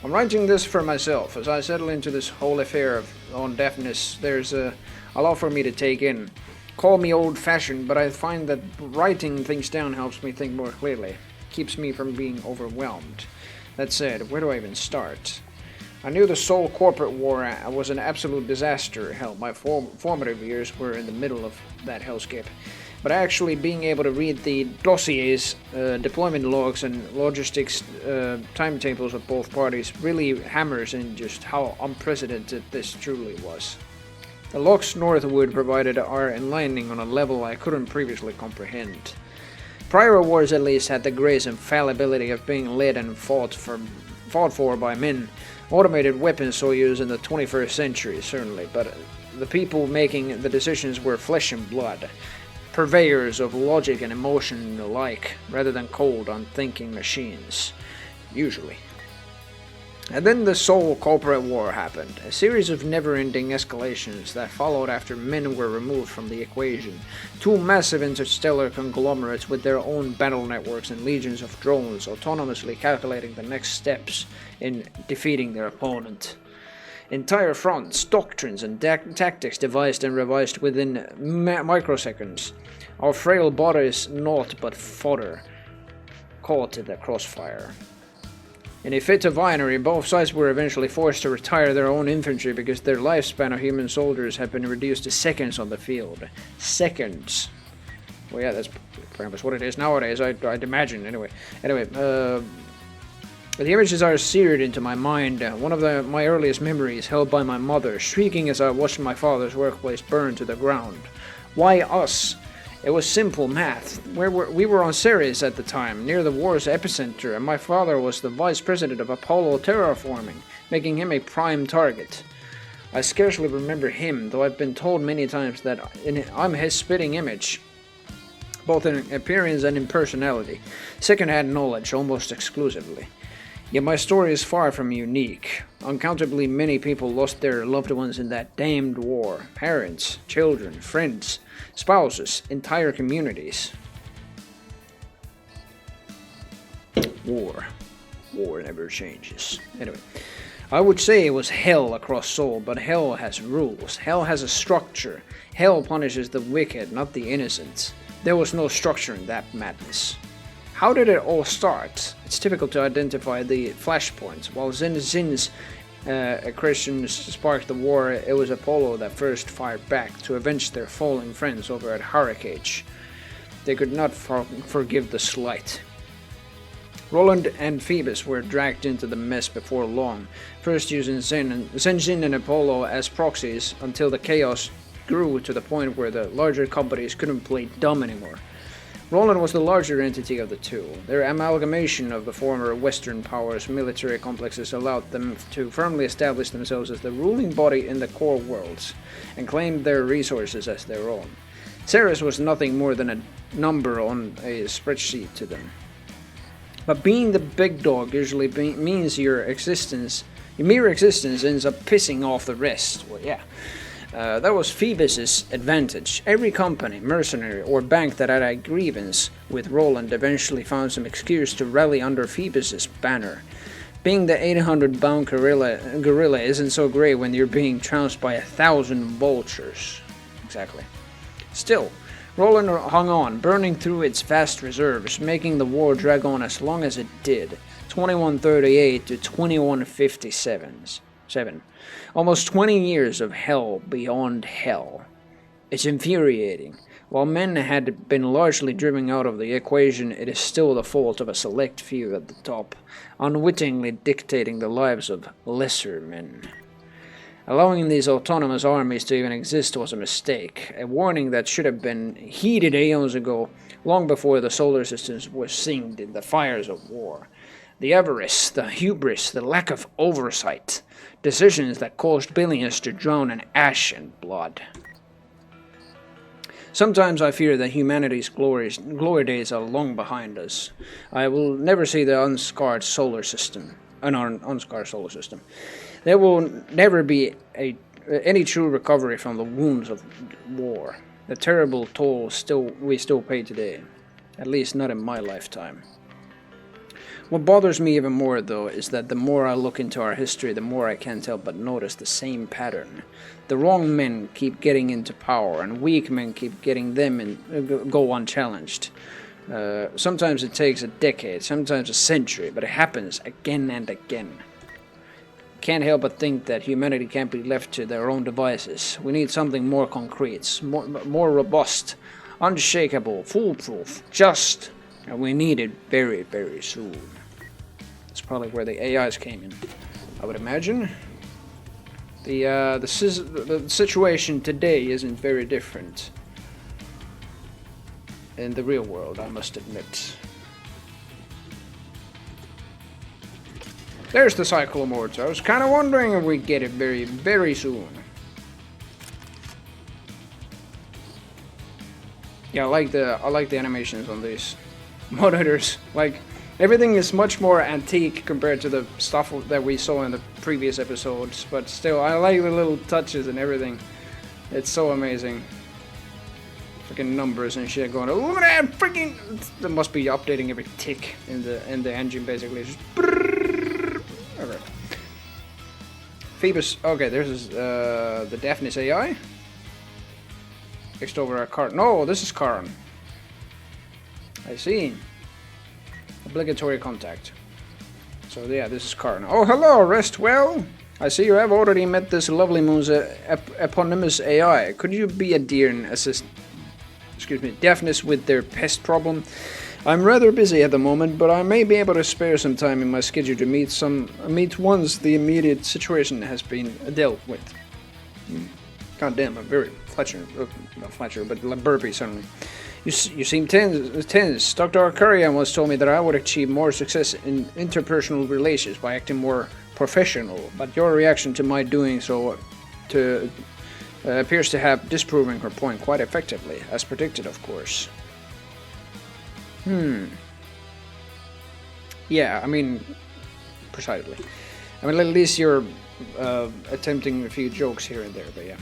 I'm writing this for myself. As I settle into this whole affair on deafness, there's a lot for me to take in. Call me old-fashioned, but I find that writing things down helps me think more clearly. Keeps me from being overwhelmed. That said, where do I even start? I knew the Seoul corporate war was an absolute disaster. Hell, my formative years were in the middle of that hellscape. But actually being able to read the dossiers, deployment logs, and logistics timetables of both parties really hammers in just how unprecedented this truly was. The logs northward provided are enlightening on a level I couldn't previously comprehend. Prior wars at least had the grace and fallibility of being led and fought for by men. Automated weapons so used in the 21st century, certainly, but the people making the decisions were flesh and blood, purveyors of logic and emotion alike, rather than cold, unthinking machines. Usually. And then the Seoul corporate war happened, a series of never-ending escalations that followed after men were removed from the equation. Two massive interstellar conglomerates with their own battle networks and legions of drones autonomously calculating the next steps in defeating their opponent. Entire fronts, doctrines, and tactics devised and revised within microseconds. Our frail bodies naught but fodder, caught in the crossfire. In a fit of irony, both sides were eventually forced to retire their own infantry because their lifespan of human soldiers had been reduced to seconds on the field. Seconds. Well, yeah, that's pretty much what it is nowadays, I'd imagine, anyway. The images are seared into my mind. One of my earliest memories held by my mother, shrieking as I watched my father's workplace burn to the ground. Why us? It was simple math. We were on Ceres at the time, near the war's epicenter, and my father was the vice president of Apollo terraforming, making him a prime target. I scarcely remember him, though I've been told many times that I'm his spitting image, both in appearance and in personality. Second-hand knowledge, almost exclusively. Yet my story is far from unique. Uncountably many people lost their loved ones in that damned war. Parents, children, friends, spouses, entire communities. War. War never changes. Anyway, I would say it was hell across Seoul, but hell has rules. Hell has a structure. Hell punishes the wicked, not the innocent. There was no structure in that madness. How did it all start? It's difficult to identify the flashpoints. While Zin's Christians sparked the war, it was Apollo that first fired back to avenge their fallen friends over at Harricage. They could not forgive the slight. Roland and Phoebus were dragged into the mess before long, first using Zin and Apollo as proxies until the chaos grew to the point where the larger companies couldn't play dumb anymore. Roland was the larger entity of the two. Their amalgamation of the former Western powers' military complexes allowed them to firmly establish themselves as the ruling body in the core worlds, and claim their resources as their own. Ceres was nothing more than a number on a spreadsheet to them. But being the big dog usually means your mere existence ends up pissing off the rest. Well, yeah. That was Phoebus's advantage. Every company, mercenary, or bank that had a grievance with Roland eventually found some excuse to rally under Phoebus's banner. Being the 800-pound gorilla isn't so great when you're being trounced by 1,000 vultures. Exactly. Still, Roland hung on, burning through its vast reserves, making the war drag on as long as it did, 2138 to 2157. Almost 20 years of hell beyond hell. It's infuriating. While men had been largely driven out of the equation, it is still the fault of a select few at the top, unwittingly dictating the lives of lesser men. Allowing these autonomous armies to even exist was a mistake, a warning that should have been heeded aeons ago, long before the solar system was singed in the fires of war. The avarice, the hubris, the lack of oversight, decisions that caused billions to drown in ash and blood. Sometimes I fear that humanity's glory days are long behind us. I will never see the unscarred solar system. Unscarred solar system. There will never be any true recovery from the wounds of war. The terrible toll we still pay today. At least not in my lifetime. What bothers me even more, though, is that the more I look into our history, the more I can't help but notice the same pattern. The wrong men keep getting into power, and weak men keep getting them and go unchallenged. Sometimes it takes a decade, sometimes a century, but it happens again and again. Can't help but think that humanity can't be left to their own devices. We need something more concrete, more robust, unshakable, foolproof, just, and we need it very, very soon. That's probably where the AIs came in, I would imagine. The situation today isn't very different in the real world, I must admit. There's the cyclomortar. I was kind of wondering if we'd get it very, very soon. Yeah, I like the animations on these monitors. Like, everything is much more antique compared to the stuff that we saw in the previous episodes, but still, I like the little touches and everything. It's so amazing. Freaking numbers and shit going. Look at that freaking! That must be updating every tick in the engine, basically. It's just okay. Phoebus. Okay, there's the Daphnis AI. Fixed over our car. No, this is Karan. I see. Obligatory contact. So yeah, this is Karan. Oh, hello, rest well. I see you have already met this lovely moon's eponymous AI. Could you be a dear and assist Daphnis with their pest problem? I'm rather busy at the moment, but I may be able to spare some time in my schedule to meet once the immediate situation has been dealt with. God damn, I'm very not Fletcher, but burpy suddenly. You seem tense. Dr. Arcurian once told me that I would achieve more success in interpersonal relations by acting more professional, but your reaction to my doing so appears to have disproven her point quite effectively, as predicted, of course. Yeah, I mean, precisely. I mean, at least you're attempting a few jokes here and there, but yeah.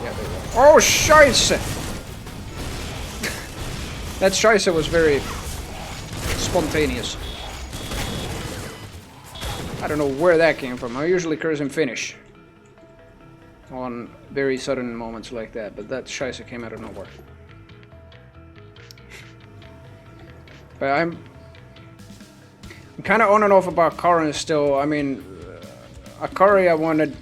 Yeah, there you go. Oh, Scheisse! That Scheisse was very spontaneous. I don't know where that came from. I usually curse in Finnish on very sudden moments like that, but that Scheisse came out of nowhere. But I'm kind of on and off about Karan still. I mean, Akaria wanted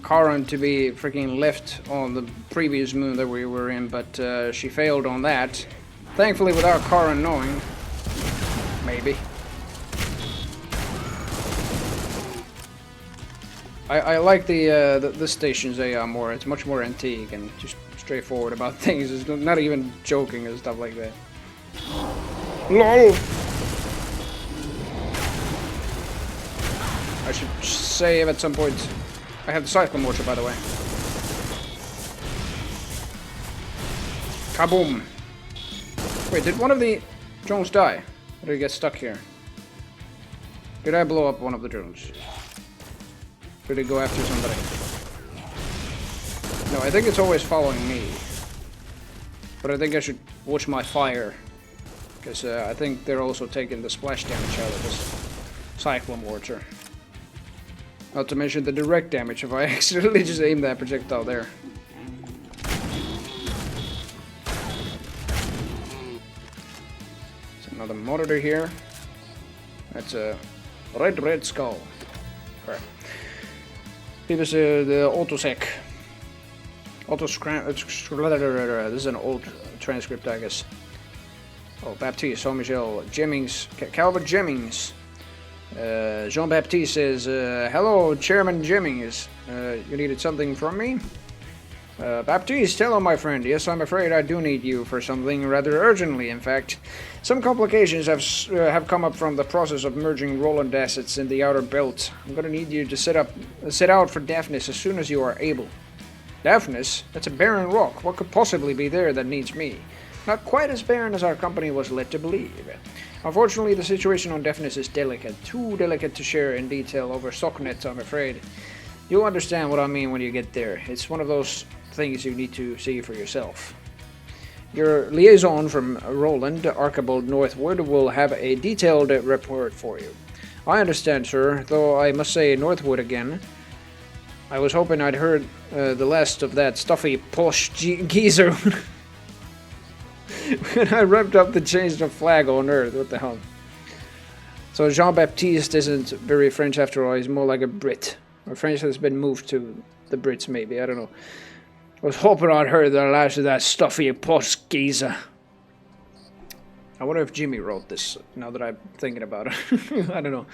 Karan to be freaking left on the previous moon that we were in, but she failed on that. Thankfully, without Karan knowing. Maybe. I like the station's AI more. It's much more antique and just straightforward about things. It's not even joking and stuff like that. LOL! I should save at some point. I have the cyclomortar, by the way. Kaboom! Wait, did one of the drones die? Or did it get stuck here? Did I blow up one of the drones? Did it go after somebody? No, I think it's always following me. But I think I should watch my fire. Because I think they're also taking the splash damage out of this cyclomortar. Not to mention the direct damage if I accidentally just aim that projectile there. another monitor here. That's a red skull. Alright. People say the autosec. This is an old transcript, I guess. Oh, Baptiste, Jean-Michel Jennings, Calvert Jennings. Jean-Baptiste says, hello, Chairman Jennings. You needed something from me? Baptiste, hello, my friend. Yes, I'm afraid I do need you for something rather urgently, in fact. Some complications have come up from the process of merging Roland assets in the outer belt. I'm gonna need you to set out for Daphnis as soon as you are able. Daphnis? That's a barren rock. What could possibly be there that needs me? Not quite as barren as our company was led to believe. Unfortunately, the situation on Daphnis is delicate. Too delicate to share in detail over Socknet, I'm afraid. You'll understand what I mean when you get there. It's one of those things you need to see for yourself. Your liaison from Roland, Archibald Northwood, will have a detailed report for you. I understand, sir, though I must say Northwood again. I was hoping I'd heard the last of that stuffy posh geezer when I revved up to change the flag on Earth. What the hell? So Jean-Baptiste isn't very French after all. He's more like a Brit. Or French has been moved to the Brits, maybe. I don't know. I was hoping I'd heard the last of that stuffy posh geezer. I wonder if Jimmy wrote this, now that I'm thinking about it. I don't know.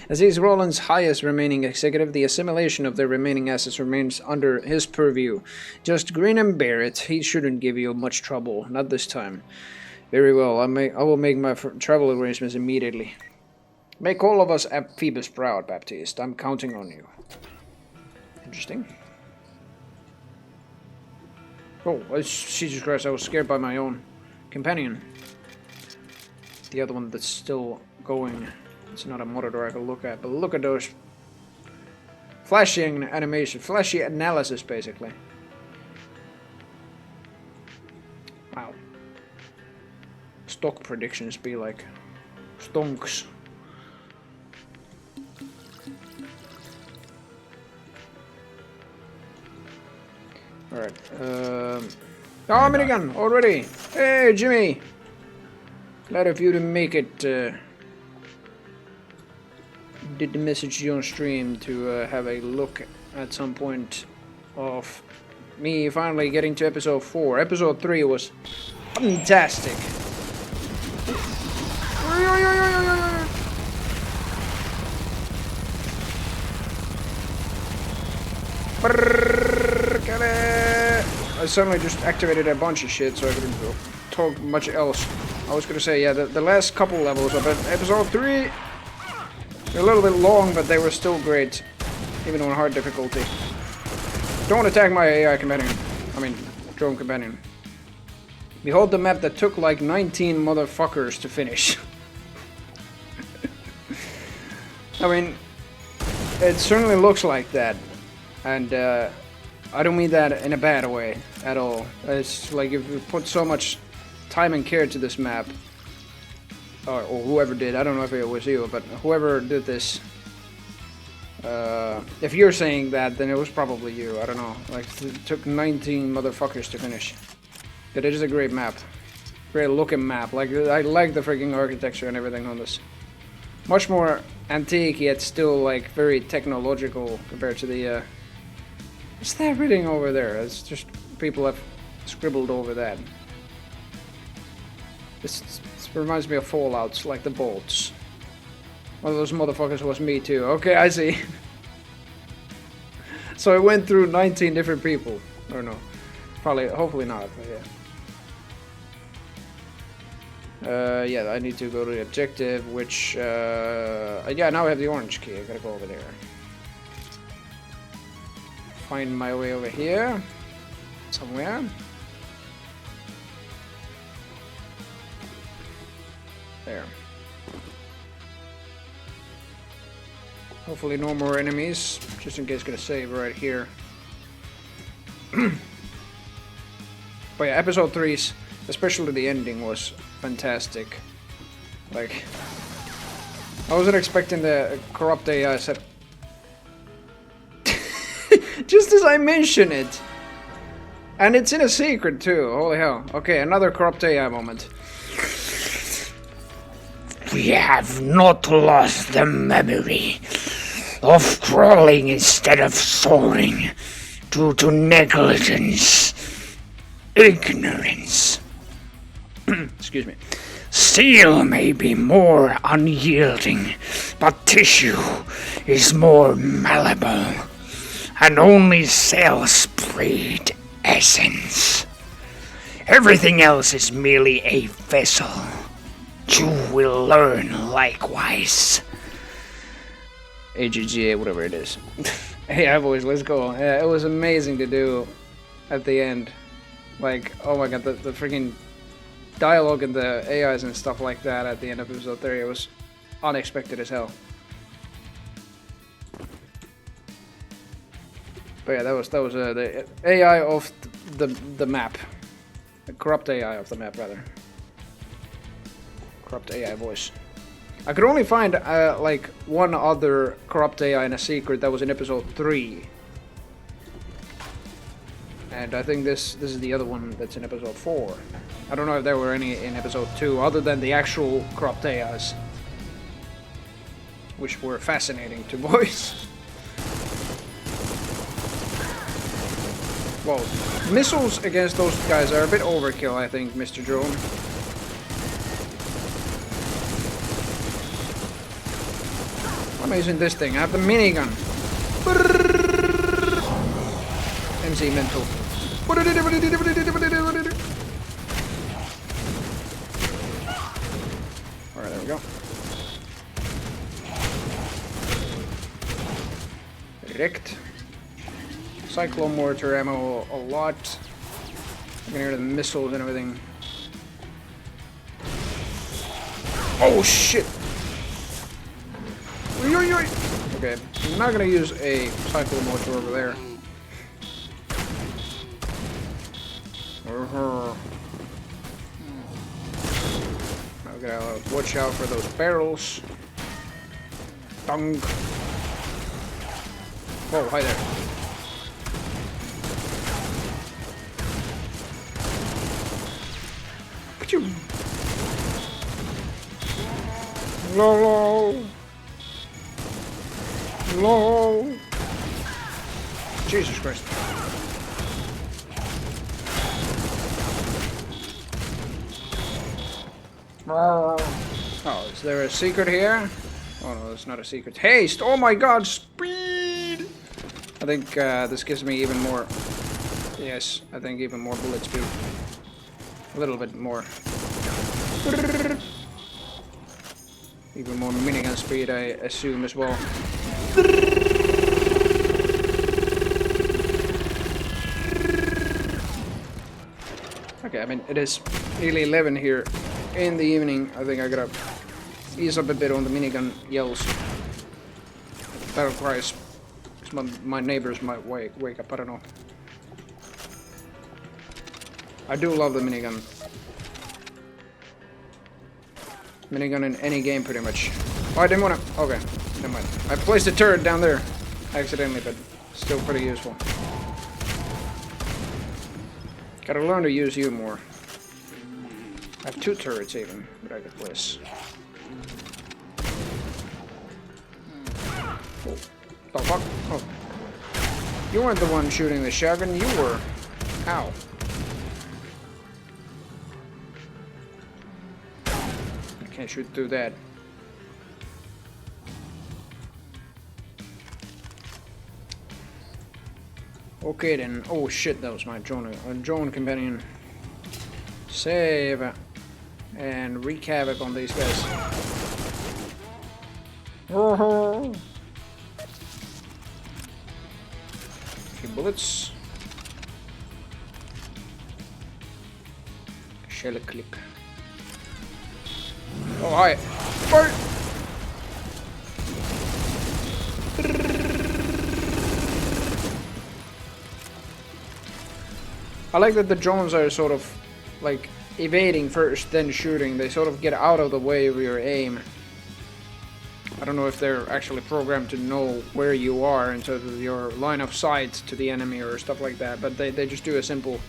As he's Roland's highest remaining executive, the assimilation of the remaining assets remains under his purview. Just grin and bear it. He shouldn't give you much trouble. Not this time. Very well. I will make my travel arrangements immediately. Make all of us at Phoebus proud, Baptiste. I'm counting on you. Interesting. Oh, Jesus Christ, I was scared by my own companion. The other one that's still going. It's not a monitor I can look at, but look at those flashing animation, flashy analysis, basically. Wow. Stock predictions be like stonks. Alright, oh, minigun already! Hey, Jimmy! Glad of you to make it, did the message you on stream to have a look at some point of me finally getting to episode 4. Episode 3 was fantastic. I suddenly just activated a bunch of shit so I couldn't talk much else. I was gonna say, yeah, the last couple levels of episode 3, they're a little bit long, but they were still great, even on hard difficulty. Don't attack my AI companion. I mean, drone companion. Behold the map that took like 19 motherfuckers to finish. I mean, it certainly looks like that, and I don't mean that in a bad way at all. It's like if you put so much time and care to this map, or whoever did, I don't know if it was you, but whoever did this, if you're saying that, then it was probably you, I don't know. Like, it took 19 motherfuckers to finish. But it is a great map. Great looking map. Like, I like the freaking architecture and everything on this. Much more antique, yet still, like, very technological compared to the, what's that written over there? It's just people have scribbled over that. This reminds me of Fallouts, like the bolts. One of those motherfuckers was me too. Okay, I see. So I went through 19 different people. Or no. Probably, hopefully not, but yeah. Yeah, I need to go to the objective, which, yeah, now I have the orange key. I gotta go over there. Find my way over here. Somewhere. There. Hopefully no more enemies. Just in case, gonna save right here. But yeah, episode 3's, especially the ending, was fantastic. Like, I wasn't expecting the corrupt AI set. Just as I mention it! And it's in a secret too, holy hell. Okay, another corrupt AI moment. We have not lost the memory of crawling instead of soaring due to negligence, ignorance. Excuse me. Steel may be more unyielding, but tissue is more malleable, and only cells breed essence. Everything else is merely a vessel. You will learn likewise. AGGA, whatever it is. Hey, boys, let's go. Yeah, it was amazing to do at the end. Like, oh my god, the freaking dialogue and the AIs and stuff like that at the end of episode 3, it was unexpected as hell. But yeah, that was the AI of the map. The corrupt AI of the map, rather. Corrupt AI voice. I could only find like one other corrupt AI in a secret that was in episode 3. And I think this is the other one that's in episode 4. I don't know if there were any in episode 2 other than the actual corrupt AIs, which were fascinating to voice. Well, missiles against those guys are a bit overkill, I think, Mr. Drone. I'm using this thing. I have the minigun. MC mental. Alright, there we go. Direct. Cyclone mortar ammo a lot. I can hear the missiles and everything. Oh shit! Okay, I'm not gonna use a cyclone mortar over there. I gotta watch out for those barrels. Dong. Whoa, hi there. Lol. Lol. Jesus Christ. Oh, is there a secret here? Oh no, it's not a secret. Haste! Oh my god, speed! I think this gives me even more... Yes, I think even more bullet speed. A little bit more. Even more minigun speed, I assume, as well. Okay, I mean, it is nearly 11 here in the evening. I think I gotta ease up a bit on the minigun yells. Battle cries. My neighbors might wake up, I don't know. I do love the minigun. Minigun in any game, pretty much. Oh, I didn't wanna... Okay, never mind. I placed a turret down there accidentally, but still pretty useful. Gotta learn to use you more. I have 2 turrets even, but I could place. Oh, the fuck? Oh. You weren't the one shooting the shotgun, you were. Ow. Can't shoot through that. Okay then. Oh shit, that was my drone. Drone companion. Save and wreak havoc on these guys. A few bullets. Shell click. Oh, hi. Fire! I like that the drones are sort of like evading first, then shooting. They sort of get out of the way of your aim. I don't know if they're actually programmed to know where you are in terms of your line of sight to the enemy or stuff like that, but they just do a simple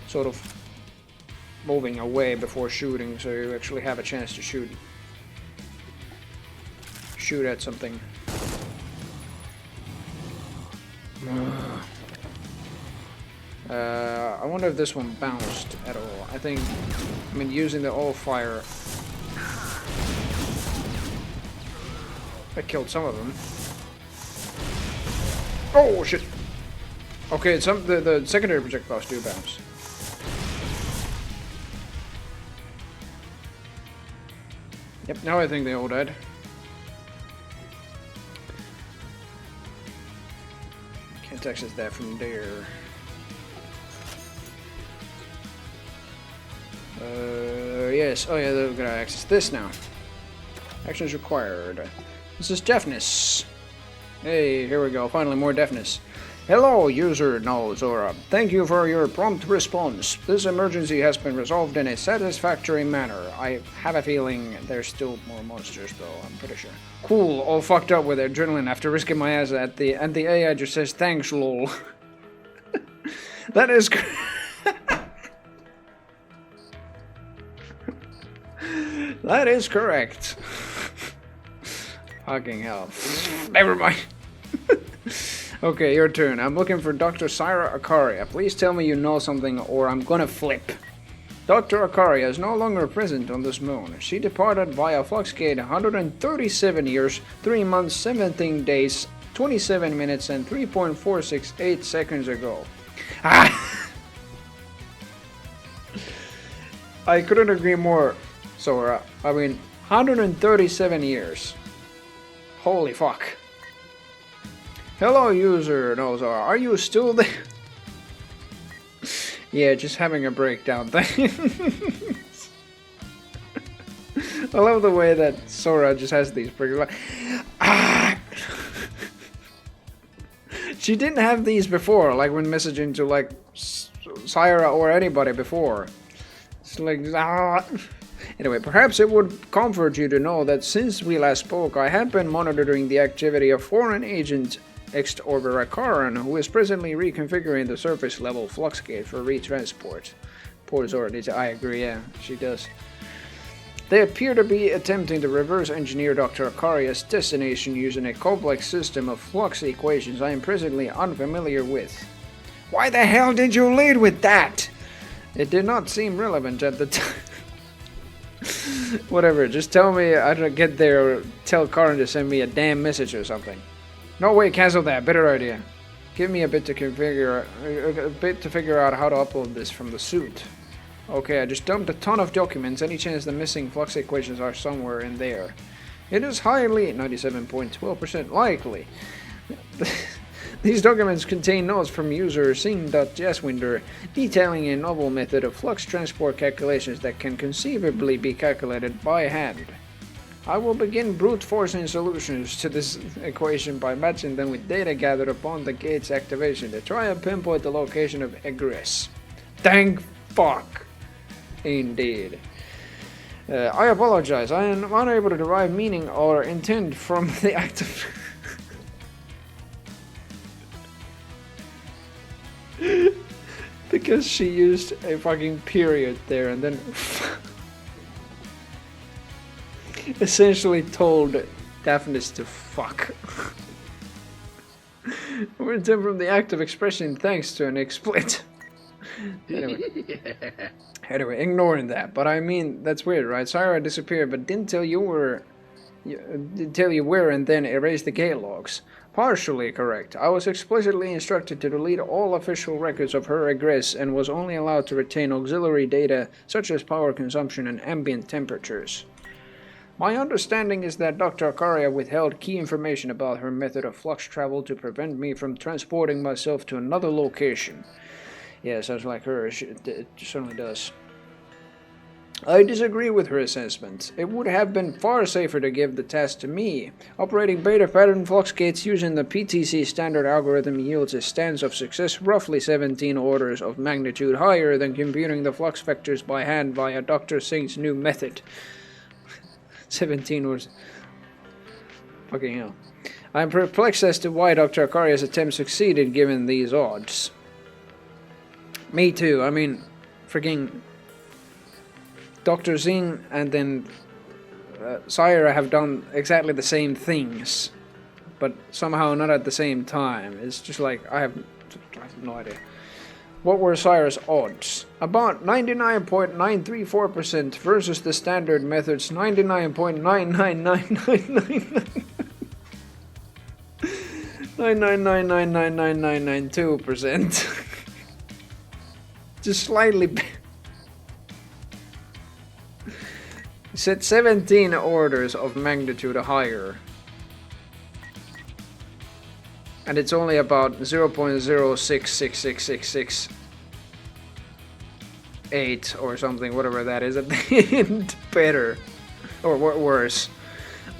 sort of moving away before shooting, so you actually have a chance to shoot. shoot at something. I wonder if this one bounced at all. I mean, using the all fire, I killed some of them. Oh shit! Okay, the secondary projectiles do bounce. Yep, now I think they all died. Can't access that from there. Yes. Oh yeah, we're gonna access this now. Actions required. This is deafness. Hey, here we go. Finally, more deafness. Hello, user Nozora. Thank you for your prompt response. This emergency has been resolved in a satisfactory manner. I have a feeling there's still more monsters, though. I'm pretty sure. Cool. All fucked up with adrenaline after risking my ass and the AI just says thanks, lol. That is. That is correct. Fucking hell. Never mind. Okay, your turn. I'm looking for Dr. Syra Akaria. Please tell me you know something or I'm gonna flip. Dr. Akaria is no longer present on this moon. She departed via Fluxgate 137 years, 3 months, 17 days, 27 minutes, and 3.468 seconds ago. Ah! I couldn't agree more, Sora. I mean, 137 years. Holy fuck. Hello, user Nozar. Are you still there? Yeah, just having a breakdown thing. I love the way that Sora just has these breakdowns. Ah! She didn't have these before, like when messaging to like Syra or anybody before. It's like, ah. Anyway, perhaps it would comfort you to know that since we last spoke, I have been monitoring the activity of foreign agent Ex-Orbiter Rakaran, who is presently reconfiguring the surface level Fluxgate for retransport. Poor Zora, I agree, yeah, she does. They appear to be attempting to reverse engineer Dr. Akaria's destination using a complex system of flux equations I am presently unfamiliar with. Why the hell did you lead with that? It did not seem relevant at the time. Whatever, just tell me I don't get there or tell Karin to send me a damn message or something. No, wait, cancel that. Better idea. Give me a bit to figure out how to upload this from the suit. Okay, I just dumped a ton of documents. Any chance the missing flux equations are somewhere in there? It is highly 97.12% likely. These documents contain notes from user Sing.Jaswinder detailing a novel method of flux transport calculations that can conceivably be calculated by hand. I will begin brute forcing solutions to this equation by matching them with data gathered upon the gate's activation to try and pinpoint the location of egress. Thank fuck! Indeed. I apologize. I am unable to derive meaning or intent from the act of... Because she used a fucking period there and then... essentially told Daphnis to fuck. We're done from the act of expression thanks to an explicit. Anyway, ignoring that. But I mean, that's weird, right? Syra disappeared, but didn't tell you where, and then erased the gate logs. Partially correct. I was explicitly instructed to delete all official records of her egress and was only allowed to retain auxiliary data such as power consumption and ambient temperatures. My understanding is that Dr. Akaria withheld key information about her method of flux travel to prevent me from transporting myself to another location. Yeah, sounds like her. It certainly does. I disagree with her assessment. It would have been far safer to give the task to me. Operating beta pattern flux gates using the PTC standard algorithm yields a stance of success roughly 17 orders of magnitude higher than computing the flux vectors by hand via Dr. Singh's new method. 17 words. Fucking hell. I am perplexed as to why Dr. Akaria's attempt succeeded given these odds. Me too. I mean, freaking Dr. Zing and then Sire have done exactly the same things, but somehow not at the same time. It's just like I have no idea. What were Sire's odds? About 99.934% versus the standard method's 99.99999. 999999992%. Just slightly better. Set 17 orders of magnitude higher. And it's only about 0.0666668 or something, whatever that is at the end. Better. Or worse.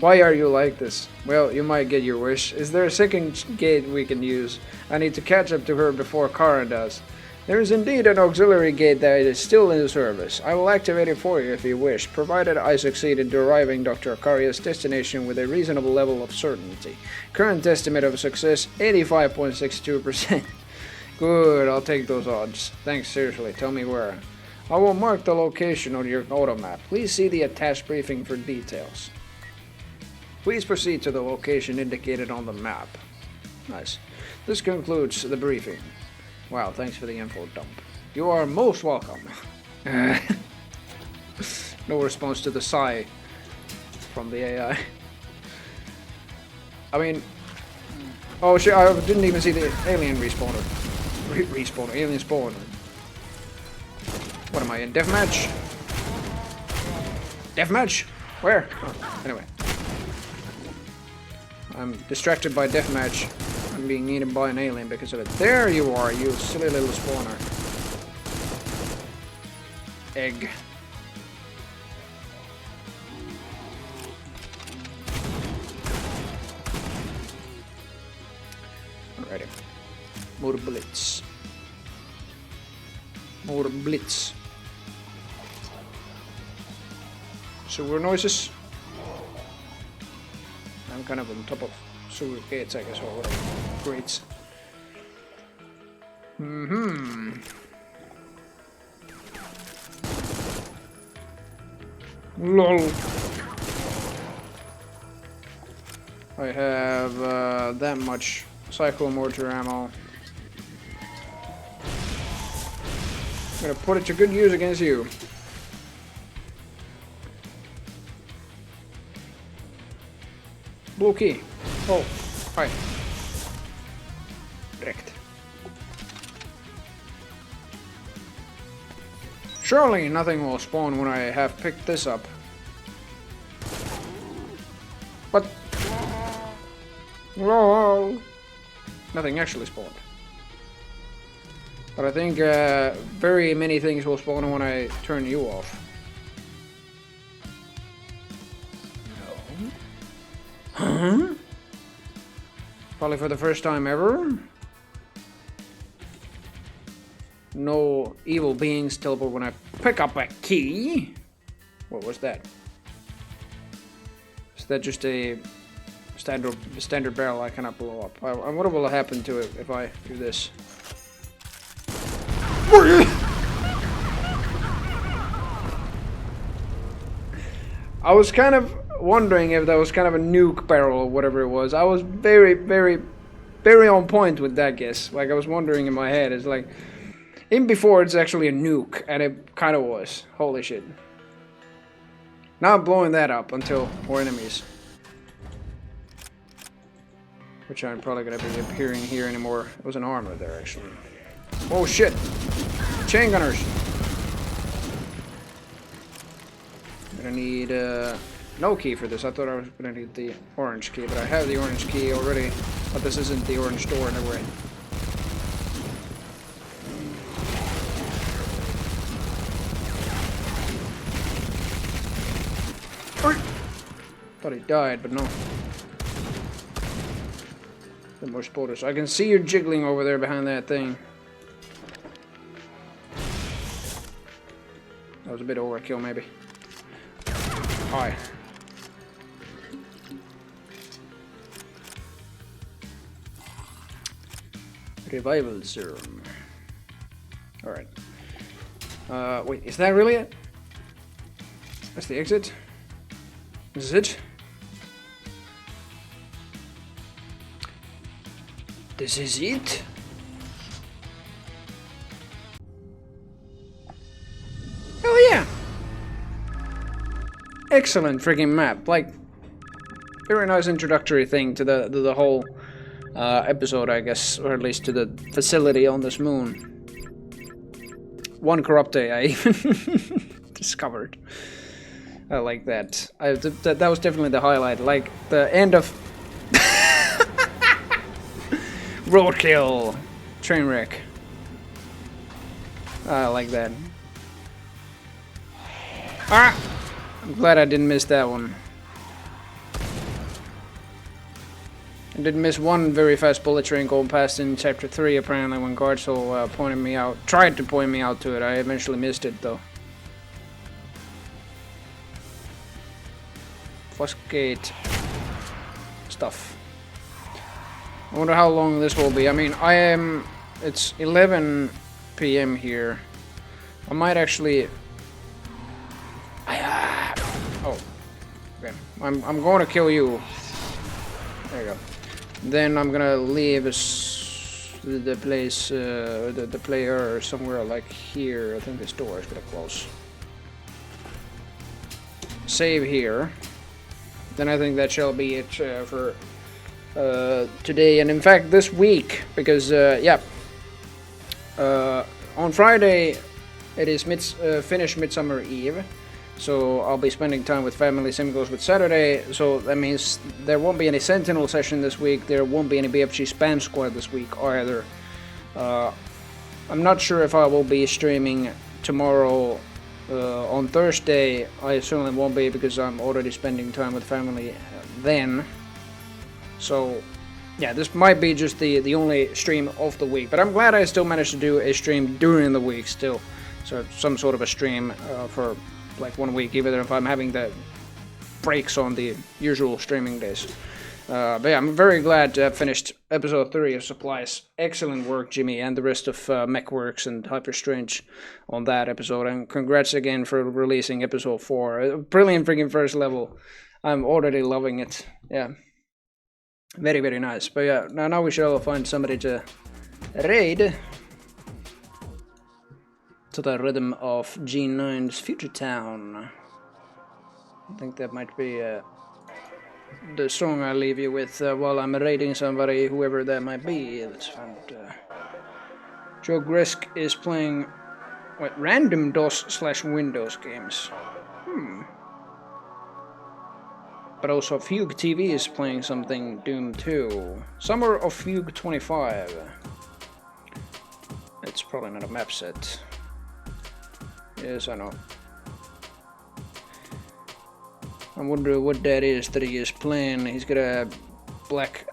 Why are you like this? Well, you might get your wish. Is there a second gate we can use? I need to catch up to her before Kara does. There is indeed an auxiliary gate that is still in service. I will activate it for you if you wish, provided I succeed in deriving Dr. Akaria's destination with a reasonable level of certainty. Current estimate of success, 85.62%. Good, I'll take those odds. Thanks, seriously, tell me where. I will mark the location on your auto map. Please see the attached briefing for details. Please proceed to the location indicated on the map. Nice. This concludes the briefing. Wow, thanks for the info dump. You are most welcome. No response to the sigh from the AI. I mean... Oh shit, I didn't even see the alien respawner. Respawner, alien spawner. What am I in, deathmatch? Deathmatch? Where? Oh, anyway. I'm distracted by deathmatch. I'm being eaten by an alien because of it. There you are, you silly little spawner. Egg. Alrighty. More blitz. More blitz. Sewer noises. I'm kind of on top of sewer gates, I guess, or whatever. Grates. LOL. I have that much cyclomortar ammo. I'm gonna put it to good use against you. Blue key. Oh, hi. Direct. Surely nothing will spawn when I have picked this up. But... LOL. Nothing actually spawned. But I think very many things will spawn when I turn you off. Huh? Probably for the first time ever. No evil beings teleport when I pick up a key. What was that? Is that just a standard barrel I cannot blow up? What will happen to it if I do this? I was kind of wondering if that was kind of a nuke barrel or whatever it was. I was very, very, very on point with that guess. Like, I was wondering in my head, it's like, in before it's actually a nuke, and it kind of was. Holy shit. Now I'm blowing that up until more enemies. Which aren't probably gonna be appearing here anymore. It was an armor there, actually. Oh shit! Chain gunners! I'm gonna need, no key for this. I thought I was gonna need the orange key, but I have the orange key already. But this isn't the orange door in a way. Thought he died, but no. Some more spotters. I can see you jiggling over there behind that thing. That was a bit overkill, maybe. Hi. Revival serum. Alright. Wait, is that really it? That's the exit? Is it? This is it? Oh yeah! Excellent freaking map. Like, very nice introductory thing to the whole episode, I guess, or at least to the facility on this moon. One corrupt day I even discovered. I like that. That was definitely the highlight. Like the end of Roadkill, train wreck. I like that. Ah, I'm glad I didn't miss that one. I did miss one very fast bullet train going past in chapter 3 apparently when Guardsol pointed me out, tried to point me out to it. I eventually missed it though. Fosgate stuff. I wonder how long this will be. I mean, it's 11 PM here. I might actually... Oh. Okay. I'm going to kill you. There you go. Then I'm gonna leave the place, the player somewhere like here. I think this door is gonna close. Save here. Then I think that shall be it for today, and in fact this week, because yeah, on Friday it is Finnish Midsummer Eve. So I'll be spending time with family, same goes with Saturday, so that means there won't be any Sentinel session this week, there won't be any BFG Spam Squad this week either. I'm not sure if I will be streaming tomorrow on Thursday. I certainly won't be because I'm already spending time with family then. So yeah, this might be just the only stream of the week, but I'm glad I still managed to do a stream during the week still. So some sort of a stream for like 1 week, even if I'm having the breaks on the usual streaming days. But yeah, I'm very glad to have finished episode 3 of Supplice. Excellent work, Jimmy, and the rest of MechWorks and Hyper Strange on that episode. And congrats again for releasing episode 4. A brilliant freaking first level. I'm already loving it. Yeah. Very, very nice. But yeah, now we shall find somebody to raid. To the rhythm of G9's Future Town. I think that might be the song I leave you with while I'm raiding somebody, whoever that might be. Let's find Joe Grisk is playing random DOS/Windows games. But also Fugue TV is playing something Doom 2. Summer of Fugue 25. It's probably not a map set. Yes, I know. I wonder what that is that he is playing. He's got a black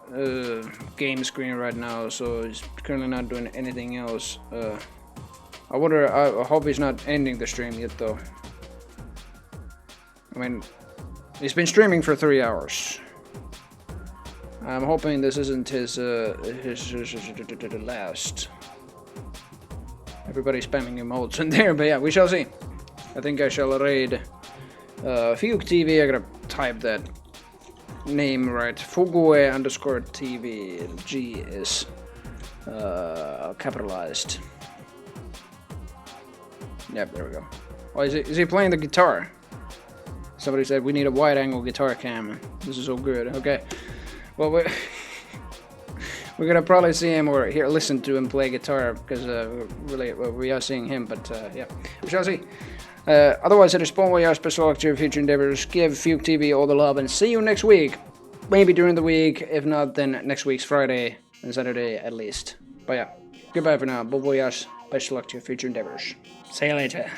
game screen right now, so he's currently not doing anything else. I wonder, I hope he's not ending the stream yet though. I mean, he's been streaming for 3 hours. I'm hoping this isn't his last. Everybody's spamming emotes in there, but yeah, we shall see. I think I shall raid Fugue TV. I gotta type that name right. Fugue_TV. G is capitalized. Yep, there we go. Oh, is he playing the guitar? Somebody said we need a wide-angle guitar cam. This is so good. Okay. Well, we're gonna probably see him or listen to him play guitar because we are seeing him. But yeah, we shall see. Otherwise, it is bon voyage, best of luck to your future endeavors. Give Fugue TV all the love and see you next week. Maybe during the week. If not, then next week's Friday and Saturday at least. But yeah, goodbye for now. Bon voyage, best of luck to your future endeavors. See you later.